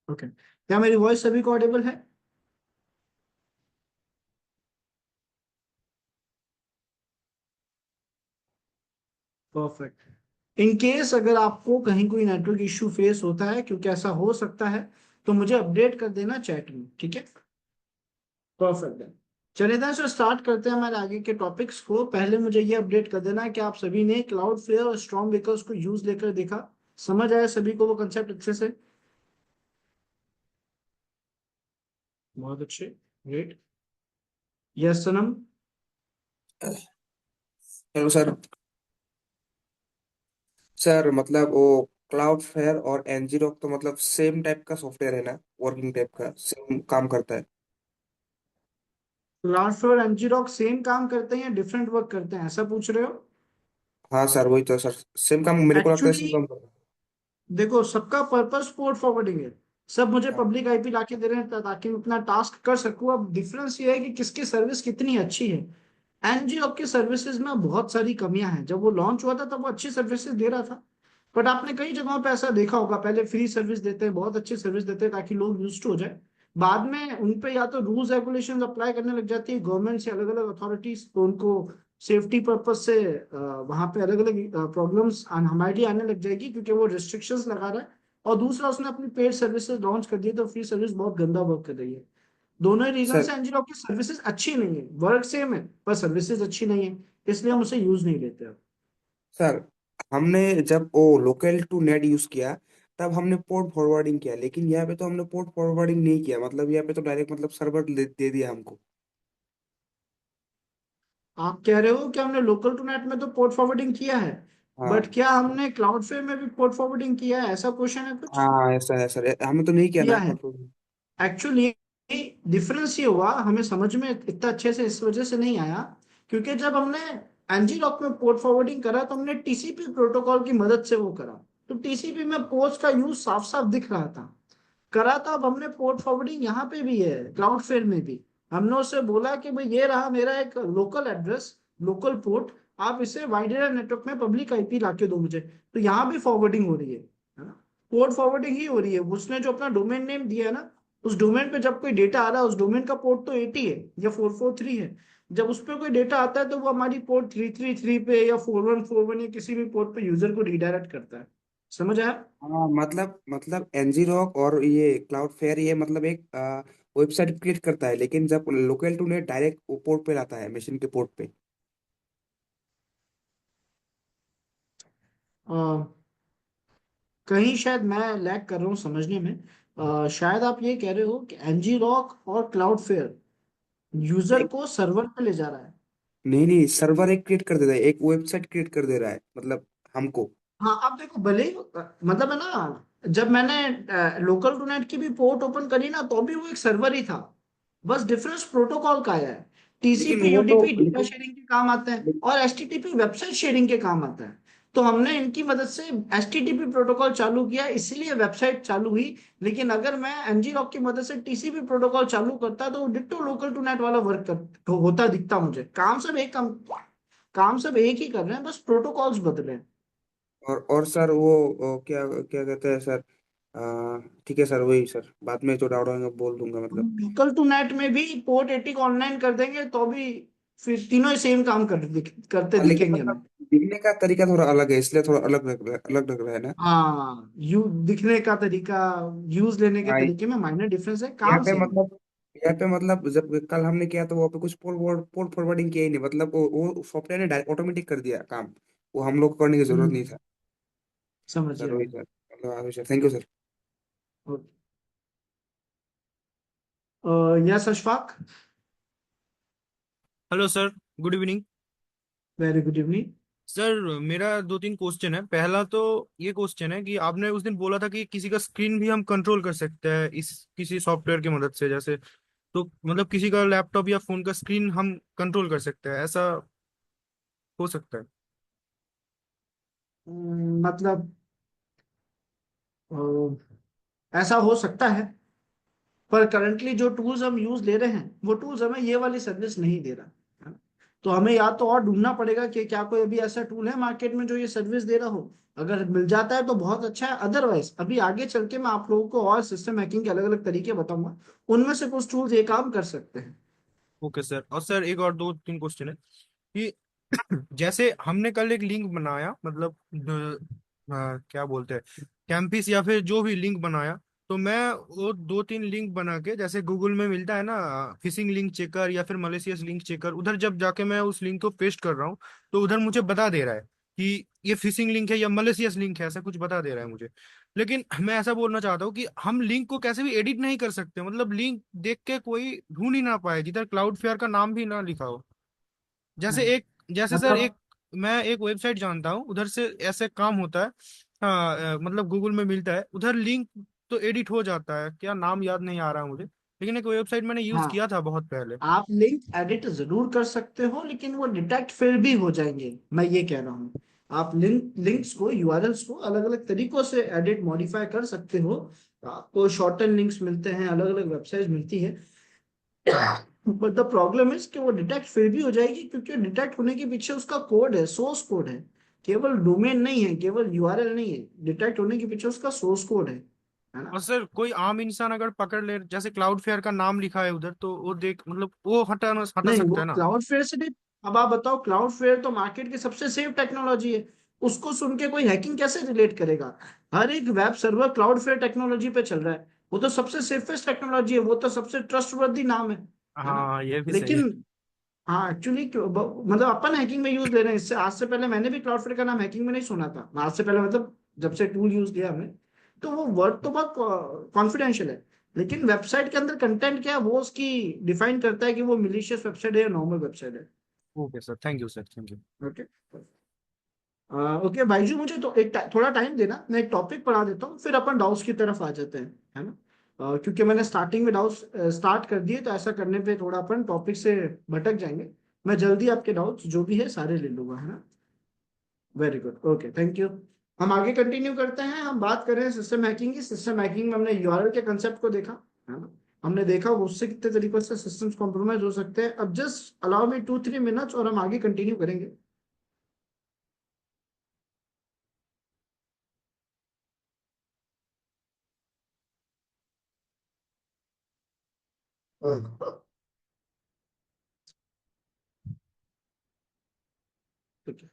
Okay, क्या मेरी voice सभी को ऑडिबल है? परफेक्ट। इन केस अगर आपको कहीं कोई नेटवर्क इश्यू फेस होता है, क्योंकि ऐसा हो सकता है, तो मुझे अपडेट कर देना चैट में, ठीक है? परफेक्ट है। चलिए then सर, स्टार्ट करते हैं हमारे आगे के टॉपिक्स को। पहले मुझे ये अपडेट कर देना है कि आप सभी ने क्लाउड फ्लेयर और स्टॉर्म वेकर्स को यूज लेकर देखा, समझ आया सभी को वो कंसेप्ट अच्छे से? बहुत अच्छे, great. Yes Sanam. Hello sir. Sir मतलब वो क्लाउड फेयर और एनजीरॉक तो मतलब सेम टाइप का सॉफ्टवेयर है ना, वर्किंग टाइप का सेम काम करता है। क्लाउड फ्लेयर एनजीरॉक सेम काम करते हैं या डिफरेंट वर्क करते हैं, ऐसा पूछ रहे हो? हाँ सर, वही तो सर, सेम काम मेरे को लगता है, सेम एक्चुअली काम करता है। देखो, सबका पर्पस पोर्ट फॉरवर्डिंग है। सब मुझे हाँ पब्लिक आईपी लाके दे रहे हैं ताकि मैं अपना टास्क कर सकूं। अब डिफरेंस ये है कि किसकी सर्विस कितनी अच्छी है। एनजीओ की सर्विसेज में बहुत सारी कमियां हैं। जब वो लॉन्च हुआ था तब वो अच्छी सर्विसेज दे रहा था, बट आपने कई जगहों पे ऐसा देखा होगा, पहले फ्री सर्विस देते हैं, बहुत अच्छी सर्विस देते हैं ताकि लोग यूज्ड हो जाए। बाद में उन पे या तो रूल्स रेगुलेशंस अप्लाई करने लग जाती है गवर्नमेंट से, अलग अलग अथॉरिटीज, तो उनको सेफ्टी पर्पज से वहां पे अलग अलग प्रॉब्लम्स हमारे लिए आने लग जाएगी, क्योंकि वो रिस्ट्रिक्शंस लगा रहा है। और दूसरा, उसने अपनी पेड सर्विसेज लॉन्च कर दी है, तो फ्री सर्विस बहुत गंदा वर्क कर रही है। दोनों ही रीजन सर। से एनजीओ की सर्विसेज अच्छी नहीं है, वर्क सेम है पर सर्विसेज अच्छी नहीं है, इसलिए हम उसे यूज नहीं लेते अब। सर हमने जब वो लोकल टू नेट यूज किया तब हमने पोर्ट फॉरवर्डिंग किया, लेकिन यहाँ पे तो हमने पोर्ट फॉरवर्डिंग नहीं किया, मतलब यहाँ पे तो डायरेक्ट मतलब सर्वर दे दिया हमको। आप कह रहे हो कि हमने लोकल टू नेट में तो पोर्ट फॉरवर्डिंग किया है, बट हाँ क्या हमने क्लाउडफ्लेयर में भी पोर्ट फॉरवर्डिंग किया है, ऐसा क्वेश्चन है कुछ? हाँ, ऐसा है सर, हमने तो नहीं किया किया ना है। Port forwarding. एक्चुअली डिफरेंस ये हुआ, हमें समझ में इतना अच्छे से इस वजह से नहीं आया, क्योंकि जब हमने एनजी लॉक में पोर्ट फॉरवर्डिंग करा तो हमने टीसीपी प्रोटोकॉल की मदद से वो करा। तो टीसीपी में पोर्ट्स का यूज साफ साफ दिख रहा था, करा था। अब हमने पोर्ट फॉरवर्डिंग यहाँ पे भी है, क्लाउडफ्लेयर में भी। हमने उससे बोला कि भाई ये रहा मेरा एक लोकल एड्रेस, लोकल पोर्ट, आप इसे वाइड एरिया नेटवर्क में पब्लिक आईपी लाके दो मुझे, तो यहाँ भी फॉरवर्डिंग हो रही है ना? पोर्ट फॉरवर्डिंग ही हो रही है। उसने जो अपना डोमेन नेम दिया है ना, उस डोमेन पे जब कोई डेटा आ रहा है, उस डोमेन का पोर्ट तो 80 है या 443 है। जब उस पर कोई डेटा आता है तो वो हमारी पोर्ट 333 पे या 4141 या किसी भी पोर्ट पे यूजर को रिडायरेक्ट करता है। समझ आया? हाँ मतलब एनजी रॉक और ये क्लाउड फेयर ये मतलब एक वेबसाइट क्रिएट करता है, लेकिन जब local to net direct port पे लाता है, मशीन के पोर्ट पे। कहीं शायद मैं लैग कर रहा हूँ समझने में। शायद आप ये कह रहे हो कि एनजी रॉक और क्लाउड फेयर यूजर नहीं को सर्वर पे ले जा रहा है। नहीं नहीं, सर्वर एक क्रिएट कर देता है, एक वेबसाइट क्रिएट कर दे रहा है मतलब हमको। हाँ, अब देखो, भले ही मतलब है ना, जब मैंने लोकल टू नेट की भी पोर्ट ओपन करी ना, तो भी वो एक सर्वर ही था। बस डिफरेंस प्रोटोकॉल का है। लेकिन टीसीपी वो तो यूडीपी डेटा लेकिन शेयरिंग के काम आता है, और एचटीटीपी वेबसाइट शेयरिंग के काम आता है। तो हमने इनकी मदद से एचटीटीपी प्रोटोकॉल चालू किया, इसलिए वेबसाइट चालू हुई। लेकिन अगर मैं एनजी लॉक की मदद से टीसीपी प्रोटोकॉल चालू करता तो डिट्टो लोकल टू नेट वाला वर्क होता दिखता मुझे। काम सब एक ही कर रहे हैं, बस प्रोटोकॉल्स बदले हैं। और सर वो क्या क्या कहते हैं सर, ठीक है सर, वही सर, बाद में जो डाउट होगा बोल दूंगा मतलब। लोकल टू नेट में भी पोर्ट 80 को ऑनलाइन कर देंगे तो भी फिर तीनों ही सेम काम करते लेकिन दिखेंगे मतलब हमें। दिखने का तरीका थोड़ा अलग है, इसलिए थोड़ा अलग लग रहा है ना। हाँ, यू दिखने का तरीका, यूज लेने के हाँ, तरीके में माइनर डिफरेंस है, यहाँ काम पे सेम है। मतलब यहाँ पे मतलब जब कल हमने किया तो वहाँ पे कुछ पोर्ट फॉरवर्डिंग किया ही नहीं, मतलब वो सॉफ्टवेयर ने ऑटोमेटिक कर दिया काम। वो हम लोग को करने की जरूरत नहीं हम्म, था। समझ सर गया वही मैं। सर, मतलब हाँ sir, thank you sir. Yes Ashfaq. Hello sir. Good evening. Very good evening. Sir मेरा दो तीन क्वेश्चन है। पहला तो ये क्वेश्चन है कि आपने उस दिन बोला था कि किसी का स्क्रीन भी हम कंट्रोल कर सकते हैं इस किसी सॉफ्टवेयर की मदद से, जैसे तो मतलब किसी का लैपटॉप या फोन का स्क्रीन हम कंट्रोल कर सकते हैं, ऐसा हो सकता है? मतलब ऐसा हो सकता है, पर करंटली जो टूल्स हम यूज ले रहे हैं वो टूल्स हमें ये वाली सर्विस नहीं दे रहा है। तो हमें या तो और ढूंढना पड़ेगा कि क्या कोई अभी ऐसा टूल है मार्केट में जो ये सर्विस दे रहा हो। अगर मिल जाता है तो बहुत अच्छा है, अदरवाइज अभी आगे चल के मैं आप लोगों को और सिस्टम हैकिंग के अलग अलग तरीके बताऊंगा, उनमें से कुछ टूल्स ये काम कर सकते हैं। Okay sir. और सर एक और दो तीन क्वेश्चन है कि जैसे हमने कल एक लिंक बनाया, मतलब क्या बोलते हैं, कैंपस या फिर जो भी लिंक बनाया, तो मैं वो दो तीन लिंक बना के, जैसे गूगल में मिलता है ना फिशिंग लिंक चेकर या फिर मलेशियस लिंक चेकर, उधर जब जाके मैं उस लिंक को पेस्ट कर रहा हूँ तो उधर मुझे बता दे रहा है कि ये फिशिंग लिंक है या मलेशियस लिंक है, ऐसा कुछ बता दे रहा है मुझे। लेकिन मैं ऐसा बोलना चाहता हूँ कि हम लिंक को कैसे भी एडिट नहीं कर सकते, मतलब लिंक देख के कोई ढूंढ ही ना पाए जिधर क्लाउड फेयर का नाम भी ना लिखा हो। जैसे नहीं, एक जैसे सर मतलब एक मैं एक वेबसाइट जानता हूँ, उधर से ऐसे काम होता है। हाँ मतलब गूगल में मिलता है, उधर लिंक तो एडिट हो जाता है, क्या नाम याद नहीं आ रहा मुझे, लेकिन एक वेबसाइट मैंने यूज हाँ, किया था बहुत पहले। आप लिंक एडिट जरूर कर सकते हो लेकिन वो डिटेक्ट फिर भी हो जाएंगे, मैं ये कह रहा हूँ। आप लिंक्स को, यूआरएल्स को अलग अलग तरीकों से एडिट मॉडिफाई कर सकते हो। आपको शॉर्टन लिंक्स मिलते हैं, अलग अलग वेबसाइट मिलती है। बट द प्रॉब्लम इज कि वो डिटेक्ट फिर भी हो जाएगी, क्योंकि डिटेक्ट होने के पीछे उसका कोड है, सोर्स कोड है। केवल डोमेन नहीं है, केवल यूआरएल नहीं है, डिटेक्ट होने के पीछे उसका सोर्स कोड है ना। और सर कोई आम इंसान अगर पकड़ ले, जैसे क्लाउड फेयर का नाम लिखा है उधर, तो वो देख मतलब वो हटा नहीं, सकता वो है ना? क्लाउड फेयर से नहीं। अब आप बताओ, क्लाउड फेयर तो मार्केट की सबसे सेफ टेक्नोलॉजी है, उसको सुन के कोई हैकिंग कैसे रिलेट करेगा? हर एक web server cloud fair technology पे चल रहा है। वो तो सबसे सेफेस्ट टेक्नोलॉजी है, वो तो सबसे ट्रस्टवर्दी नाम है ना। हाँ ये भी सही है। लेकिन हाँ, एक्चुअली मतलब अपन हैकिंग में यूज ले रहे हैं। इससे आज से पहले मैंने भी क्लाउड फ्लेयर का नाम हैकिंग में नहीं सुना था, आज से पहले मतलब जब से टूल यूज किया हमने। तो वो वर्ड तो बहुत कॉन्फिडेंशियल है, लेकिन वेबसाइट के अंदर कंटेंट क्या है वो उसकी डिफाइन करता है कि वो मिलीशियस वेबसाइट है या नॉर्मल वेबसाइट है। Okay sir, thank you sir, thank you. Okay. Okay Bhaiju, मुझे तो थोड़ा टाइम देना, मैं एक टॉपिक पढ़ा देता हूँ फिर अपन डाउट्स की तरफ आ जाते हैं, है ना। क्योंकि मैंने स्टार्टिंग में डाउट्स स्टार्ट कर दिए, तो ऐसा करने पे थोड़ा अपन टॉपिक से भटक जाएंगे। मैं जल्दी आपके डाउट्स जो भी है सारे ले लूंगा, है ना। Very good, okay, thank you. हम आगे कंटिन्यू करते हैं, हम बात कर रहे हैं सिस्टम हैकिंग की। सिस्टम हैकिंग में हमने यूआरएल के कंसेप्ट को देखा, है ना। हमने देखा उससे कितने तरीकों से सिस्टम्स कॉम्प्रोमाइज हो सकते हैं। अब जस्ट अलाउ मी 2-3 मिनट्स और हम आगे कंटिन्यू करेंगे। ठीक है।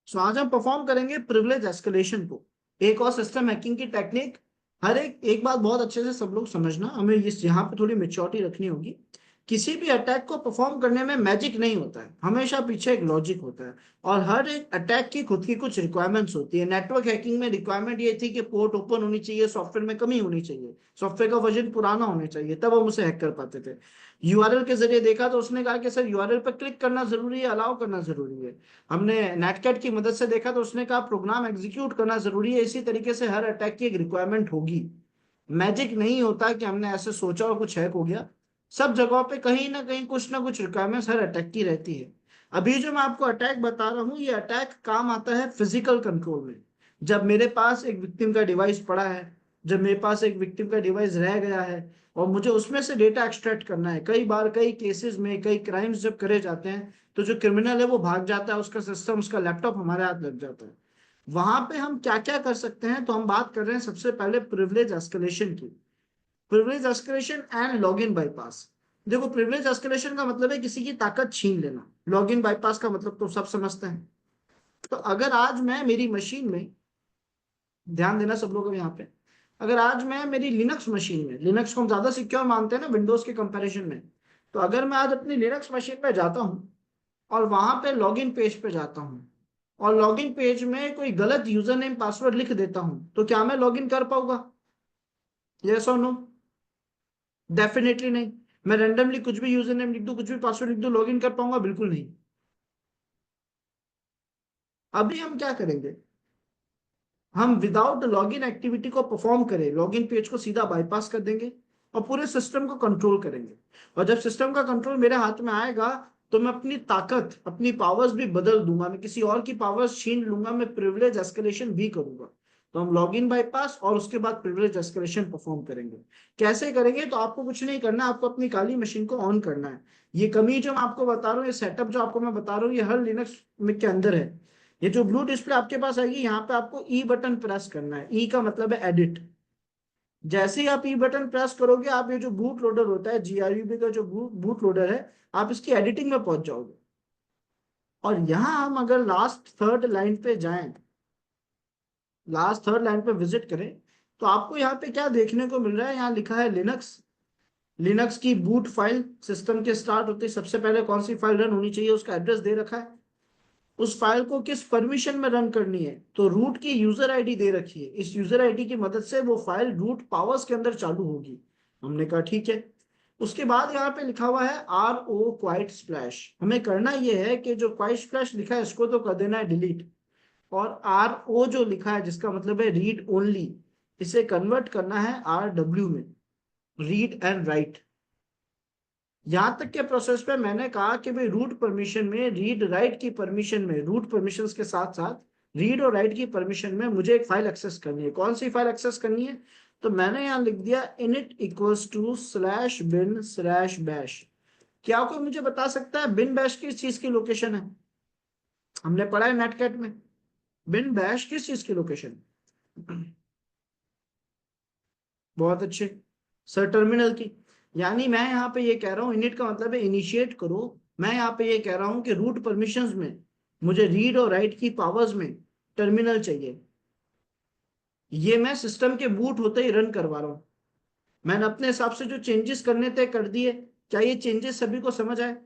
सो आज हम परफॉर्म करेंगे प्रिविलेज एस्केलेशन को, एक और सिस्टम हैकिंग की टेक्निक। हर एक बात बहुत अच्छे से सब लोग समझना, हमें इस यहाँ पे थोड़ी मेच्योरिटी रखनी होगी। किसी भी अटैक को परफॉर्म करने में मैजिक नहीं होता है, हमेशा पीछे एक लॉजिक होता है। और हर एक अटैक की खुद की कुछ रिक्वायरमेंट्स होती है। नेटवर्क हैकिंग में रिक्वायरमेंट ये थी कि पोर्ट ओपन होनी चाहिए, सॉफ्टवेयर में कमी होनी चाहिए, सॉफ्टवेयर का वर्जन पुराना होना चाहिए, तब हम उसे हैक कर पाते थे। यूआरएल के जरिए देखा तो उसने कहा कि सर यूआरएल पर क्लिक करना जरूरी है, अलाउ करना जरूरी है। हमने नेटकैट की मदद से देखा तो उसने कहा प्रोग्राम एग्जीक्यूट करना जरूरी है। इसी तरीके से हर अटैक की एक रिक्वायरमेंट होगी। मैजिक नहीं होता कि हमने ऐसे सोचा और कुछ हैक हो गया। सब जगहों पे कहीं ना कुछ रिक्वायरमेंट्स हर अटैक की रहती है। अभी जो मैं आपको अटैक बता रहा हूँ, ये अटैक काम आता है फिजिकल कंट्रोल में। जब मेरे पास एक विक्टिम का डिवाइस पड़ा है, जब मेरे पास एक विक्टिम का डिवाइस रह गया है और मुझे उसमें से डेटा एक्सट्रैक्ट करना है, कई बार कई केसेस में कई क्राइम्स जब करे जाते हैं तो जो क्रिमिनल है वो भाग जाता है, उसका सिस्टम, उसका लैपटॉप हमारे हाथ लग जाता है। वहां पे हम क्या क्या कर सकते हैं, तो हम बात कर रहे हैं सबसे पहले प्रिविलेज एस्केलेशन की। Privilege escalation and login bypass. देखो, प्रिविलेज एस्केलेशन का मतलब है किसी की ताकत छीन लेना, लॉगिन बाईपास का मतलब तो सब समझते हैं। तो अगर आज मैं मेरी मशीन में, ध्यान देना सब लोग यहाँ पे, अगर आज मैं मेरी लिनक्स मशीन में, लिनक्स को हम ज्यादा सिक्योर मानते हैं ना विंडोज के कंपैरिजन में, तो अगर मैं आज अपनी लिनक्स मशीन पे जाता हूँ और वहां पे लॉगिन पेज पे जाता हूँ और लॉगिन पेज में कोई गलत यूजर नेम पासवर्ड लिख देता हूँ, तो क्या मैं लॉगिन कर पाऊंगा? यस और नो? डेफिनेटली नहीं। मैं रेंडमली कुछ भी यूजर नेम लिख दूं, कुछ भी पासवर्ड लिख दूं, लॉगिन कर पाऊंगा? बिल्कुल नहीं। अभी हम क्या करेंगे, हम विदाउट लॉगिन एक्टिविटी को परफॉर्म करें, लॉगिन पेज को सीधा बाईपास कर देंगे और पूरे सिस्टम को कंट्रोल करेंगे। और जब सिस्टम का कंट्रोल मेरे हाथ में आएगा, तो मैं अपनी ताकत, अपनी पावर्स भी बदल दूंगा, मैं किसी और की पावर्स छीन लूंगा, मैं प्रिविलेज एस्केलेशन भी करूंगा। तो हम लॉगिन बाईपास और उसके बाद प्रिविलेज एस्केलेशन परफॉर्म करेंगे। कैसे करेंगे? तो आपको कुछ नहीं करना, आपको अपनी काली मशीन को ऑन करना है। ये कमी जो मैं आपको बता रहा हूँ, ये सेटअप जो आपको मैं बता रहा हूँ, ये हर लिनक्स में के अंदर है। ये जो ब्लू डिस्प्ले आपके पास आएगी, यहाँ पे आपको ई बटन प्रेस करना है। ई का मतलब है एडिट। जैसे ही आप ई बटन प्रेस करोगे, आप ये जो बूट लोडर होता है, जीआरयूबी का जो बूट लोडर है, आप इसकी एडिटिंग में पहुंच जाओगे। और यहाँ हम अगर लास्ट थर्ड लाइन पे जाएं, लास्ट थर्ड लाइन पे विजिट करें, तो आपको यहाँ पे क्या देखने को मिल रहा है? यहाँ लिखा है लिनक्स। लिनक्स की बूट फाइल, सिस्टम के स्टार्ट होते ही सबसे पहले कौन सी फाइल रन होनी चाहिए, उसका एड्रेस दे रखा है। उस फाइल को किस परमिशन में रन करनी है, तो रूट की यूजर आईडी दे रखी है। इस यूजर आईडी की मदद से वो फाइल रूट पावर्स के अंदर चालू होगी। हमने कहा ठीक है। उसके बाद यहाँ पे लिखा हुआ है आर ओ क्वाइट स्प्लैश। हमें करना ये है कि जो क्वाइट स्प्लैश लिखा है, इसको तो कर देना है डिलीट। और आर ओ जो लिखा है, जिसका मतलब है रीड ओनली, इसे कन्वर्ट करना है आर डब्ल्यू में, रीड एंड राइट। यहां तक के प्रोसेस पे मैंने कहा कि भाई रूट परमिशन में, रीड राइट की परमिशन में, रूट परमिशंस के साथ साथ रीड और राइट की परमिशन में मुझे एक फाइल एक्सेस करनी है। कौन सी फाइल एक्सेस करनी है? तो मैंने यहां लिख दिया init equals to slash bin slash bash. क्या कोई मुझे बता सकता है बिन बैश किस चीज की लोकेशन है? हमने पढ़ा है नेटकैट में, बिन बैश किस चीज की लोकेशन? बहुत अच्छे सर, टर्मिनल की। यानी मैं यहाँ पे ये कह रहा हूँ, इनिट का मतलब है इनिशिएट करो। मैं यहाँ पे ये कह रहा हूँ कि रूट परमिशंस में मुझे रीड और राइट की पावर्स में टर्मिनल चाहिए। ये मैं सिस्टम के बूट होते ही रन करवा रहा हूँ। मैंने अपने हिसाब से जो चेंजेस करने थे कर दिए। क्या ये चेंजेस सभी को समझ आए?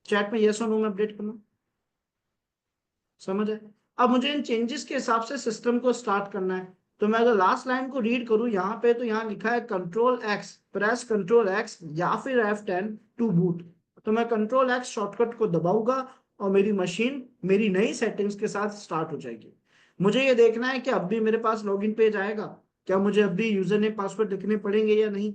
चैट में यस और नो में अपडेट करना। समझ आए? अब मुझे इन चेंजेस के हिसाब से सिस्टम को स्टार्ट करना है। तो मैं अगर लास्ट लाइन को रीड करूं यहाँ पे, तो यहाँ लिखा है control x, press control x या फिर F10 टू बूट। तो मैं कंट्रोल एक्स शॉर्टकट को दबाऊंगा और मेरी मशीन मेरी नई सेटिंग्स के साथ स्टार्ट हो जाएगी। मुझे ये देखना है कि अब भी मेरे पास लॉगिन पेज आएगा, क्या मुझे अब भी यूजर नेम पासवर्ड लिखने पड़ेंगे या नहीं।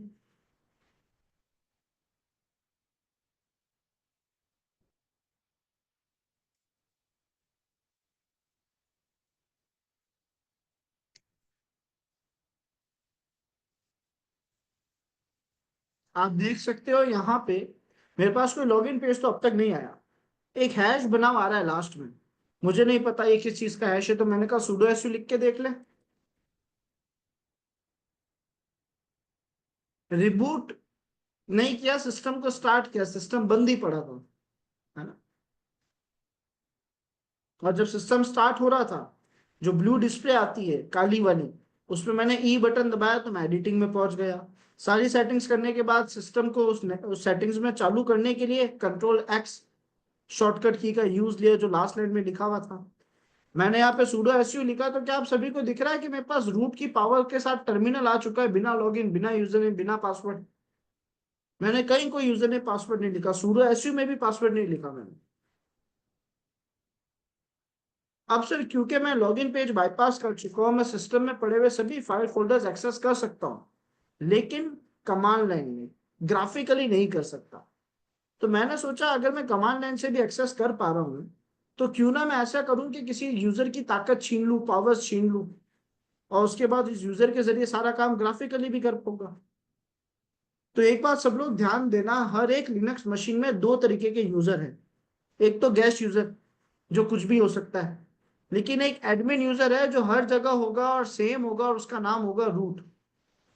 आप देख सकते हो यहाँ पे मेरे पास कोई लॉगिन पेज तो अब तक नहीं आया। एक हैश बना हुआ आ रहा है लास्ट में। मुझे नहीं पता ये किस चीज का हैश है, तो मैंने कहा sudo su लिख के देख ले। रिबूट नहीं किया, सिस्टम को स्टार्ट किया, सिस्टम बंद ही पड़ा था, है ना। और जब सिस्टम स्टार्ट हो रहा था, जो ब्लू डिस्प्ले आती है काली वाली, उसमें मैंने ई बटन दबाया तो मैं एडिटिंग में पहुंच गया। सारी सेटिंग्स करने के बाद सिस्टम को उस सेटिंग्स में चालू करने के लिए कंट्रोल एक्स शॉर्टकट की का यूज लिया, जो लास्ट लाइन में लिखा हुआ था। मैंने यहाँ पे sudo su लिखा, तो क्या आप सभी को दिख रहा है कि मेरे पास रूट की पावर के साथ टर्मिनल आ चुका है, बिना लॉगिन, बिना यूजर नेम, बिना पासवर्ड। मैंने कहीं कोई यूजर नेम पासवर्ड नहीं लिखा, sudo su में भी पासवर्ड नहीं लिखा मैंने। अब सर क्योंकि मैं लॉगिन पेज बाईपास कर चुका हूं, मैं सिस्टम में पड़े हुए सभी फाइल फोल्डर्स एक्सेस कर सकता हूं, लेकिन कमांड लाइन में, ग्राफिकली नहीं कर सकता। तो मैंने सोचा अगर मैं कमांड लाइन से भी एक्सेस कर पा रहा हूं, तो क्यों ना मैं ऐसा करूं कि किसी यूजर की ताकत छीन लूं, पावर्स छीन लूं, और उसके बाद इस यूजर के जरिए सारा काम ग्राफिकली भी कर पाऊंगा। तो एक बात सब लोग ध्यान देना, हर एक लिनक्स मशीन में दो तरीके के यूजर हैं। एक तो गेस्ट यूजर, जो कुछ भी हो सकता है, लेकिन एक एडमिन यूजर है जो हर जगह होगा और सेम होगा, और उसका नाम होगा रूट।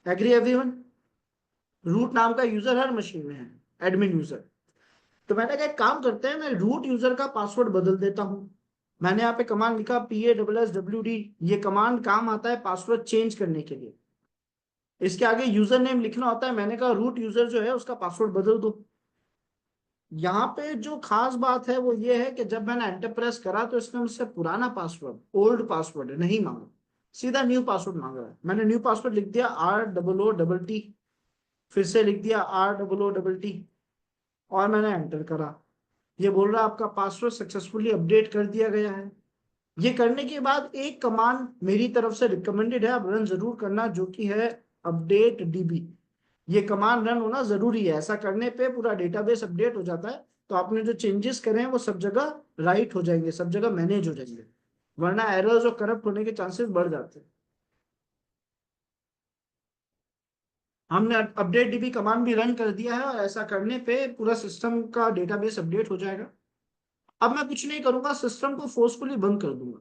Agree everyone? रूट नाम का यूजर हर मशीन में है, एडमिन यूजर। तो मैंने कहा एक काम करते हैं, मैं रूट यूजर का पासवर्ड बदल देता हूं। मैंने यहाँ पे कमांड लिखा PASSWD, ये कमांड काम आता है पासवर्ड चेंज करने के लिए। इसके आगे यूजर नेम लिखना होता है, मैंने कहा रूट यूजर जो है उसका पासवर्ड बदल दो। यहाँ पे जो खास बात है वो ये है कि जब मैंने एंटर प्रेस करा तो इसने मुझसे पुराना पासवर्ड, ओल्ड पासवर्ड नहीं मांगा, सीधा न्यू पासवर्ड मांग रहा है। मैंने न्यू पासवर्ड लिख दिया ROOTT, फिर से लिख दिया ROOTT, और मैंने एंटर करा। ये बोल रहा है आपका पासवर्ड सक्सेसफुली अपडेट कर दिया गया है। ये करने के बाद एक कमांड मेरी तरफ से रिकमेंडेड है, आप रन जरूर करना, जो कि है अपडेट DB। ये कमांड रन होना जरूरी है, ऐसा करने पे पूरा डेटाबेस अपडेट हो जाता है, तो आपने जो चेंजेस करे हैं वो सब जगह राइट हो जाएंगे, सब जगह मैनेज हो जाएंगे, वरना एरर्स और करप्ट होने के चांसेस बढ़ जाते हैं। हमने अपडेट DB कमांड भी रन कर दिया है, और ऐसा करने पे पूरा सिस्टम का डेटाबेस अपडेट हो जाएगा। अब मैं कुछ नहीं करूंगा, सिस्टम को फोर्सफुली बंद कर दूंगा,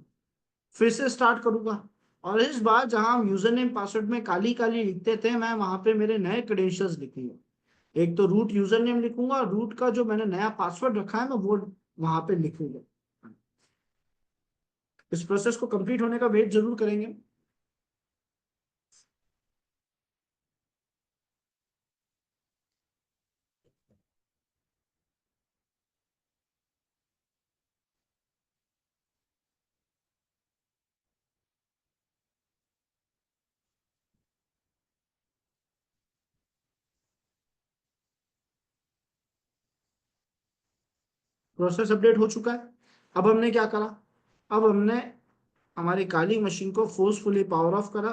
फिर से स्टार्ट करूंगा, और इस बार जहां यूजर नेम पासवर्ड में काली काली लिखते थे, मैं वहां पे मेरे नए क्रेडेंशियल्स लिखूंगा। एक तो रूट यूजर नेम लिखूंगा, और रूट का जो मैंने नया पासवर्ड रखा है मैं वो वहां पे लिखूंगा। इस प्रोसेस को कंप्लीट होने का वेट जरूर करेंगे। प्रोसेस अपडेट हो चुका है। अब हमने क्या करा, अब हमने हमारी काली मशीन को फोर्सफुली पावर ऑफ करा,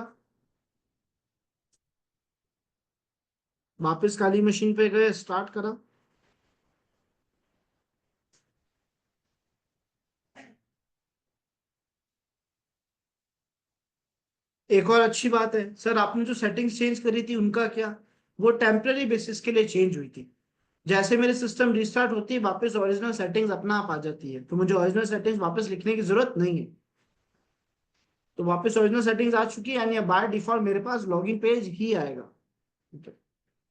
वापस काली मशीन पे गए, स्टार्ट करा। एक और अच्छी बात है सर, आपने जो सेटिंग्स चेंज करी थी उनका क्या, वो टेम्पररी बेसिस के लिए चेंज हुई थी। जैसे मेरे सिस्टम रिस्टार्ट होती है वापस ओरिजिनल सेटिंग्स अपना आप आ जाती है, तो मुझे ओरिजिनल सेटिंग्स वापस लिखने की जरूरत नहीं है। तो वापस ओरिजिनल सेटिंग्स आ चुकी है, यानी बाय डिफॉल्ट मेरे पास लॉगिन पेज ही आएगा। ठीक है।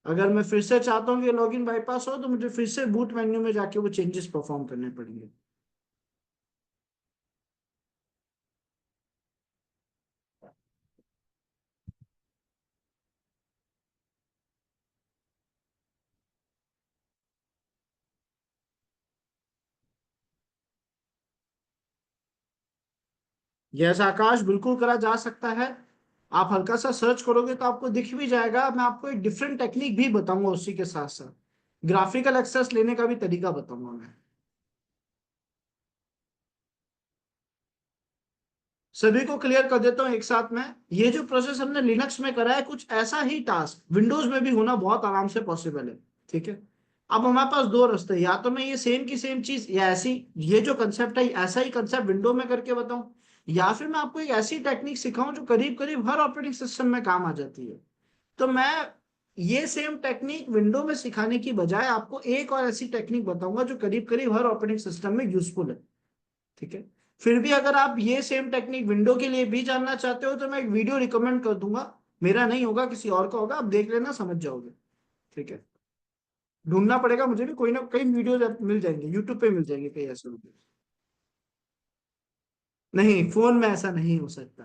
अगर मैं फिर से चाहता हूँ कि लॉगिन बाईपास हो, तो मुझे फिर से बूट मेन्यू में जाके वो चेंजेस परफॉर्म करने पड़ेंगे। यस आकाश, बिल्कुल करा जा सकता है। आप हल्का सा सर्च करोगे तो आपको दिख भी जाएगा। मैं आपको एक डिफरेंट टेक्निक भी बताऊंगा, उसी के साथ साथ ग्राफिकल एक्सेस लेने का भी तरीका बताऊंगा मैं। सभी को क्लियर कर देता हूँ एक साथ में। ये जो प्रोसेस हमने लिनक्स में करा है, कुछ ऐसा ही टास्क विंडोज में भी होना बहुत आराम से पॉसिबल है। ठीक है। अब हमारे पास दो रास्ते हैं, या तो मैं ये सेम की सेम चीज, या ऐसी ये जो कंसेप्ट है ऐसा ही कंसेप्ट विंडो में करके बताऊं, या फिर मैं आपको एक ऐसी टेक्निक सिखाऊं जो करीब करीब हर ऑपरेटिंग सिस्टम में काम आ जाती है। तो मैं ये सेम टेक्निक विंडो में सिखाने की बजाय आपको एक और ऐसी टेक्निक बताऊंगा जो करीब करीब हर ऑपरेटिंग सिस्टम में यूजफुल है। ठीक है। फिर भी अगर आप ये सेम टेक्निक विंडो के लिए भी जानना चाहते हो, तो मैं एक वीडियो रिकमेंड कर दूंगा, मेरा नहीं होगा किसी और का होगा, आप देख लेना, समझ जाओगे। ठीक है। ढूंढना पड़ेगा मुझे भी, कोई ना कई वीडियो मिल जाएंगे, यूट्यूब पे मिल जाएंगे कई ऐसे वीडियो। नहीं, फोन में ऐसा नहीं हो सकता।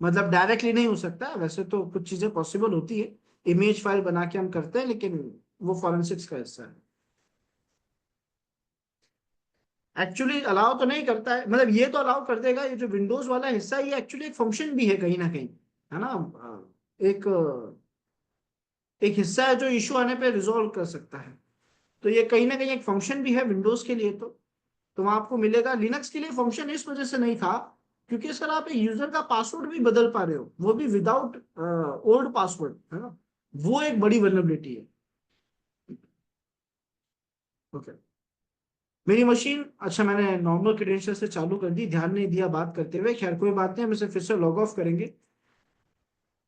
मतलब डायरेक्टली नहीं हो सकता, वैसे तो कुछ चीजें पॉसिबल होती है, इमेज फाइल बना के हम करते हैं, लेकिन वो फॉरेंसिक्स का हिस्सा है। एक्चुअली अलाउ तो नहीं करता है, मतलब ये तो अलाउ कर देगा, ये जो विंडोज वाला हिस्सा है, ये एक्चुअली एक फंक्शन भी है कहीं ना कहीं, है ना। एक एक हिस्सा है जो इशू आने पे रिजॉल्व कर सकता है। तो ये कहीं ना कहीं एक फंक्शन भी है विंडोज के लिए। तो वहां आपको मिलेगा। लिनक्स के लिए फंक्शन इस वजह से नहीं था, क्योंकि सर आप एक यूजर का पासवर्ड भी बदल पा रहे हो, वो भी विदाउट ओल्ड पासवर्ड, है ना। वो एक बड़ी वल्नरेबिलिटी है। ओके। मेरी मशीन, अच्छा मैंने नॉर्मल क्रेडेंशियल से चालू कर दी, ध्यान नहीं दिया बात करते हुए, खैर कोई बात नहीं, हम इसे फिर से लॉग ऑफ करेंगे।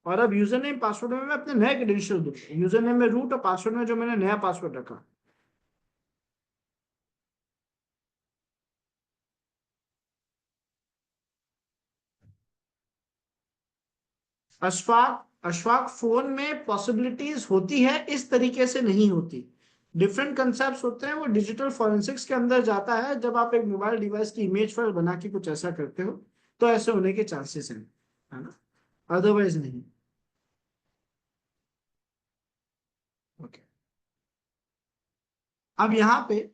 और अब यूजर नेम पासवर्ड में मैं अपने नए क्रेडेंशियल दूंगा, यूजर नेम में रूट और पासवर्ड में जो मैंने नया पासवर्ड रखा। अशफाक, अशफाक फोन में पॉसिबिलिटीज होती है, इस तरीके से नहीं होती। डिफरेंट कंसेप्ट होते हैं, वो डिजिटल फॉरेंसिक्स के अंदर जाता है। जब आप एक मोबाइल डिवाइस की इमेज फाइल बना के कुछ ऐसा करते हो तो ऐसे होने के चांसेस हैं, है ना, अदरवाइज नहीं। ओके, अब यहाँ पे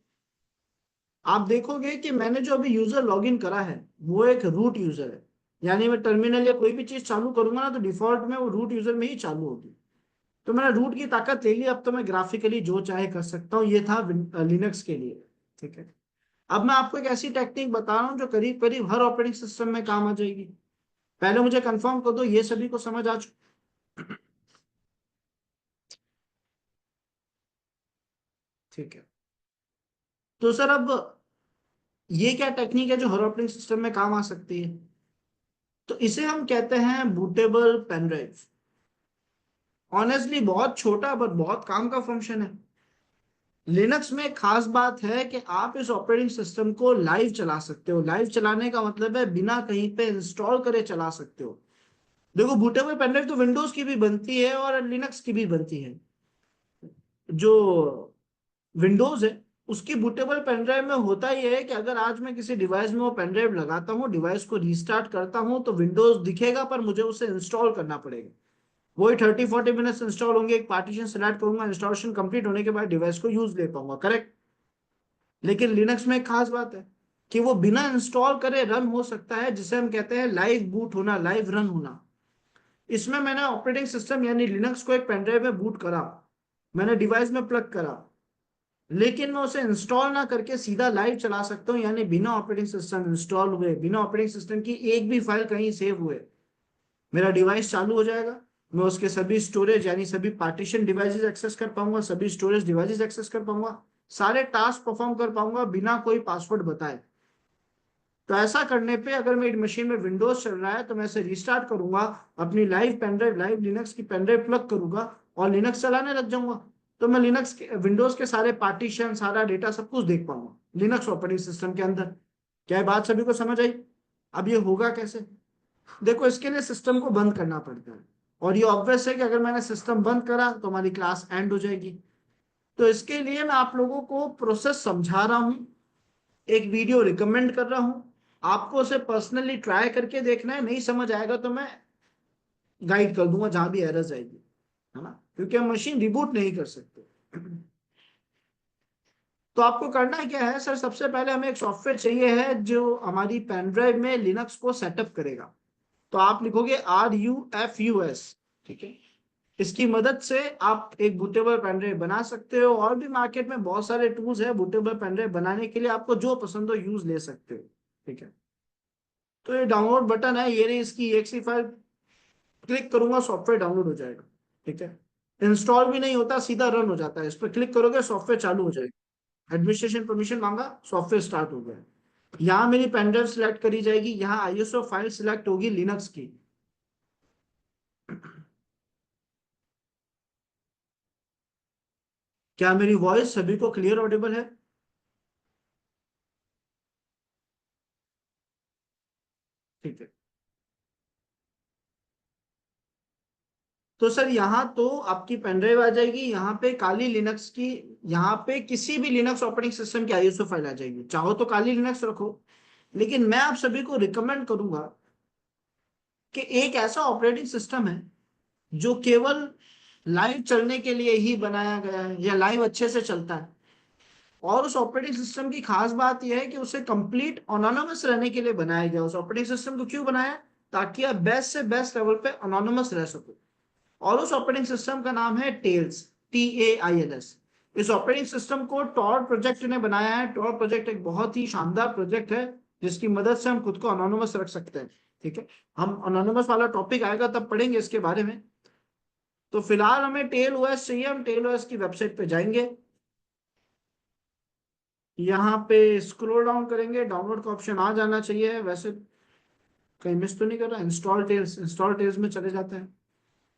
आप देखोगे कि मैंने जो अभी यूजर लॉगिन करा है वो एक रूट यूजर है, यानी मैं टर्मिनल या कोई भी चीज चालू करूंगा ना तो डिफॉल्ट में वो रूट यूजर में ही चालू होगी। तो मैंने रूट की ताकत ले ली, अब तो मैं ग्राफिकली जो चाहे कर सकता हूँ। ये था लिनक्स के लिए, ठीक है। अब मैं आपको एक ऐसी टेक्निक बता रहा हूँ जो करीब करीब हर ऑपरेटिंग सिस्टम में काम आ जाएगी। पहले मुझे कंफर्म कर दो, ये सभी को समझ आ चुका? ठीक है। तो सर अब ये क्या टेक्निक है जो हर ऑपरेटिंग सिस्टम में काम आ सकती है? तो इसे हम कहते हैं बूटेबल पेन ड्राइव। ऑनेस्टली बहुत छोटा बट बहुत काम का फंक्शन है। लिनक्स में एक खास बात है कि आप इस ऑपरेटिंग सिस्टम को लाइव चला सकते हो। लाइव चलाने का मतलब है बिना कहीं पे इंस्टॉल करे चला सकते हो। देखो, बूटेबल पेन ड्राइव तो विंडोज की भी बनती है और लिनक्स की भी बनती है। जो विंडोज है उसकी बूटेबल पेन ड्राइव में होता ही है कि अगर आज मैं किसी डिवाइस में वो पेन ड्राइव लगाता हूँ, डिवाइस को रीस्टार्ट करता हूँ, तो विंडोज दिखेगा पर मुझे उसे इंस्टॉल करना पड़ेगा। वही 30-40 मिनट्स इंस्टॉल होंगे, एक पार्टीशन सेलेक्ट करूंगा, इंस्टॉलेशन कंप्लीट होने के बाद डिवाइस को यूज ले पाऊंगा, करेक्ट। लेकिन लिनक्स में एक खास बात है कि वो बिना इंस्टॉल करे रन हो सकता है, जिसे हम कहते हैं लाइव बूट होना, लाइव रन होना। इसमें मैंने ऑपरेटिंग सिस्टम यानी लिनक्स को एक पेनड्राइव में बूट करा, मैंने डिवाइस में प्लग करा, लेकिन मैं उसे इंस्टॉल ना करके सीधा लाइव चला सकता हूँ, यानी बिना ऑपरेटिंग सिस्टम इंस्टॉल हुए, बिना ऑपरेटिंग सिस्टम की एक भी फाइल कहीं सेव हुए मेरा डिवाइस चालू हो जाएगा। मैं उसके सभी स्टोरेज यानी सभी पार्टीशन डिवाइसेस एक्सेस कर पाऊंगा, सभी स्टोरेज डिवाइसेस एक्सेस कर पाऊंगा, सारे टास्क परफॉर्म कर पाऊंगा बिना कोई पासवर्ड बताए। तो ऐसा करने पे अगर मेरी मशीन में विंडोज चल रहा है तो मैं इसे रिस्टार्ट करूंगा, अपनी लाइव पेनड्राइव, लाइव लिनक्स की पेनड्राइव प्लग करूंगा और लिनक्स चलाने लग जाऊंगा। तो मैं लिनक्स के, विंडोज के सारे पार्टीशन, सारा डेटा, सब कुछ देख पाऊंगा लिनक्स ऑपरेटिंग सिस्टम के अंदर। क्या ये बात सभी को समझ आई? अब ये होगा कैसे? देखो, इसके लिए सिस्टम को बंद करना पड़ता है, और ये ऑब्वियस है कि अगर मैंने सिस्टम बंद करा तो हमारी क्लास एंड हो जाएगी। तो इसके लिए मैं आप लोगों को प्रोसेस समझा रहा हूँ, एक वीडियो रिकमेंड कर रहा हूँ। आपको उसे पर्सनली ट्राई करके देखना है, नहीं समझ आएगा तो मैं गाइड कर दूंगा जहां भी एरर्स आएगी, है ना, क्योंकि हम मशीन रिबूट नहीं कर सकते। तो आपको करना क्या है सर, सबसे पहले हमें एक सॉफ्टवेयर चाहिए है जो हमारी पेन ड्राइव में लिनक्स को सेटअप करेगा। तो आप लिखोगे RUFUS, ठीक है। इसकी मदद से आप एक बूटेबल पेन ड्राइव बना सकते हो, और भी मार्केट में बहुत सारे टूल्स है बूटेबल पेन ड्राइव बनाने के लिए, आपको जो पसंद हो यूज ले सकते हो, ठीक है। तो ये डाउनलोड बटन है, ये रही इसकी exe फाइल, क्लिक करूंगा सॉफ्टवेयर डाउनलोड हो जाएगा, ठीक है। इंस्टॉल भी नहीं होता, सीधा रन हो जाता है। इस पर क्लिक करोगे सॉफ्टवेयर चालू हो जाएगा, एडमिनिस्ट्रेशन परमिशन मांगा, सॉफ्टवेयर स्टार्ट हो गया। यहाँ मेरी पेन ड्राइव सिलेक्ट करी जाएगी, यहाँ आईएसओ फाइल सिलेक्ट होगी लिनक्स की। क्या मेरी वॉइस सभी को क्लियर ऑडिबल है? ठीक है। तो सर यहाँ तो आपकी पेनड्राइव आ जाएगी, यहाँ पे काली लिनक्स की, यहाँ पे किसी भी लिनक्स ऑपरेटिंग सिस्टम की आईएसओ फाइल आ जाएगी। चाहो तो काली लिनक्स रखो, लेकिन मैं आप सभी को रिकमेंड करूंगा कि एक ऐसा ऑपरेटिंग सिस्टम है जो केवल लाइव चलने के लिए ही बनाया गया है, या लाइव अच्छे से चलता है। और उस ऑपरेटिंग सिस्टम की खास बात यह है कि उसे कंप्लीट ऑनोनमस रहने के लिए बनाया गया। उस ऑपरेटिंग सिस्टम को क्यों बनाया? ताकि आप बेस्ट से बेस्ट लेवल पे ऑनोनमस रह सको। और उस ऑपरेटिंग सिस्टम का नाम है टेल्स, TAILS। इस ऑपरेटिंग सिस्टम को टॉर प्रोजेक्ट ने बनाया है। टॉर प्रोजेक्ट एक बहुत ही शानदार प्रोजेक्ट है जिसकी मदद से हम खुद को अनोनिमस रख सकते हैं, ठीक है। हम अनोनिमस वाला टॉपिक आएगा तब पढ़ेंगे इसके बारे में। तो फिलहाल हमें टेल ओएस चाहिए, हम टेल ओएस की वेबसाइट पे जाएंगे, यहाँ पे स्क्रॉल डाउन करेंगे, डाउनलोड का ऑप्शन आ जाना चाहिए। वैसे कहीं मिस तो नहीं कर रहा? इंस्टॉल टेल्स, इंस्टॉल टेल्स में चले जाते हैं।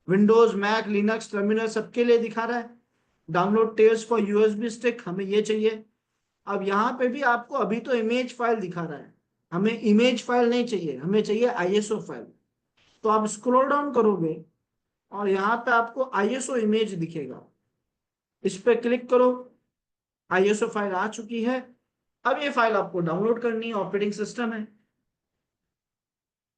विंडोज, मैक, लिनक्स, टर्मिनल सबके लिए दिखा रहा है। Download Tails for USB stick, हमें ये चाहिए। अब यहाँ पे भी आपको अभी तो इमेज फाइल दिखा रहा है, हमें इमेज फाइल नहीं चाहिए, हमें चाहिए आईएसओ फाइल। तो आप स्क्रॉल डाउन करोगे और यहाँ पे आपको आईएसओ इमेज दिखेगा, इस पे क्लिक करो। आईएसओ फाइल आ चुकी है। अब ये फाइल आपको डाउनलोड करनी है, ऑपरेटिंग सिस्टम है।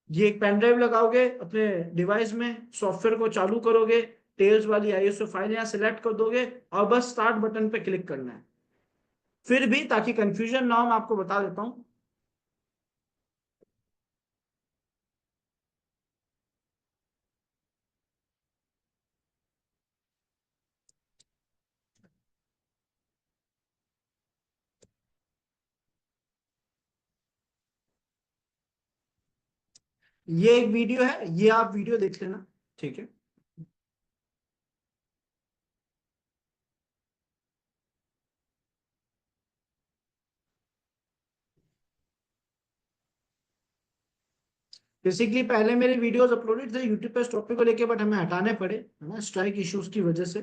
ये एक पेन ड्राइव लगाओगे अपने डिवाइस में, सॉफ्टवेयर को चालू करोगे, टेल्स वाली आईएसओ फाइल यहाँ सिलेक्ट कर दोगे और बस स्टार्ट बटन पे क्लिक करना है। फिर भी ताकि कंफ्यूजन ना हो, मैं आपको बता देता हूँ। ये एक वीडियो है, ये आप वीडियो देख लेना, ठीक है। बेसिकली पहले मेरे वीडियोस अपलोडेड थे यूट्यूब पे इस टॉपिक को लेके, बट हमें हटाने पड़े, है ना, स्ट्राइक इश्यूज की वजह से।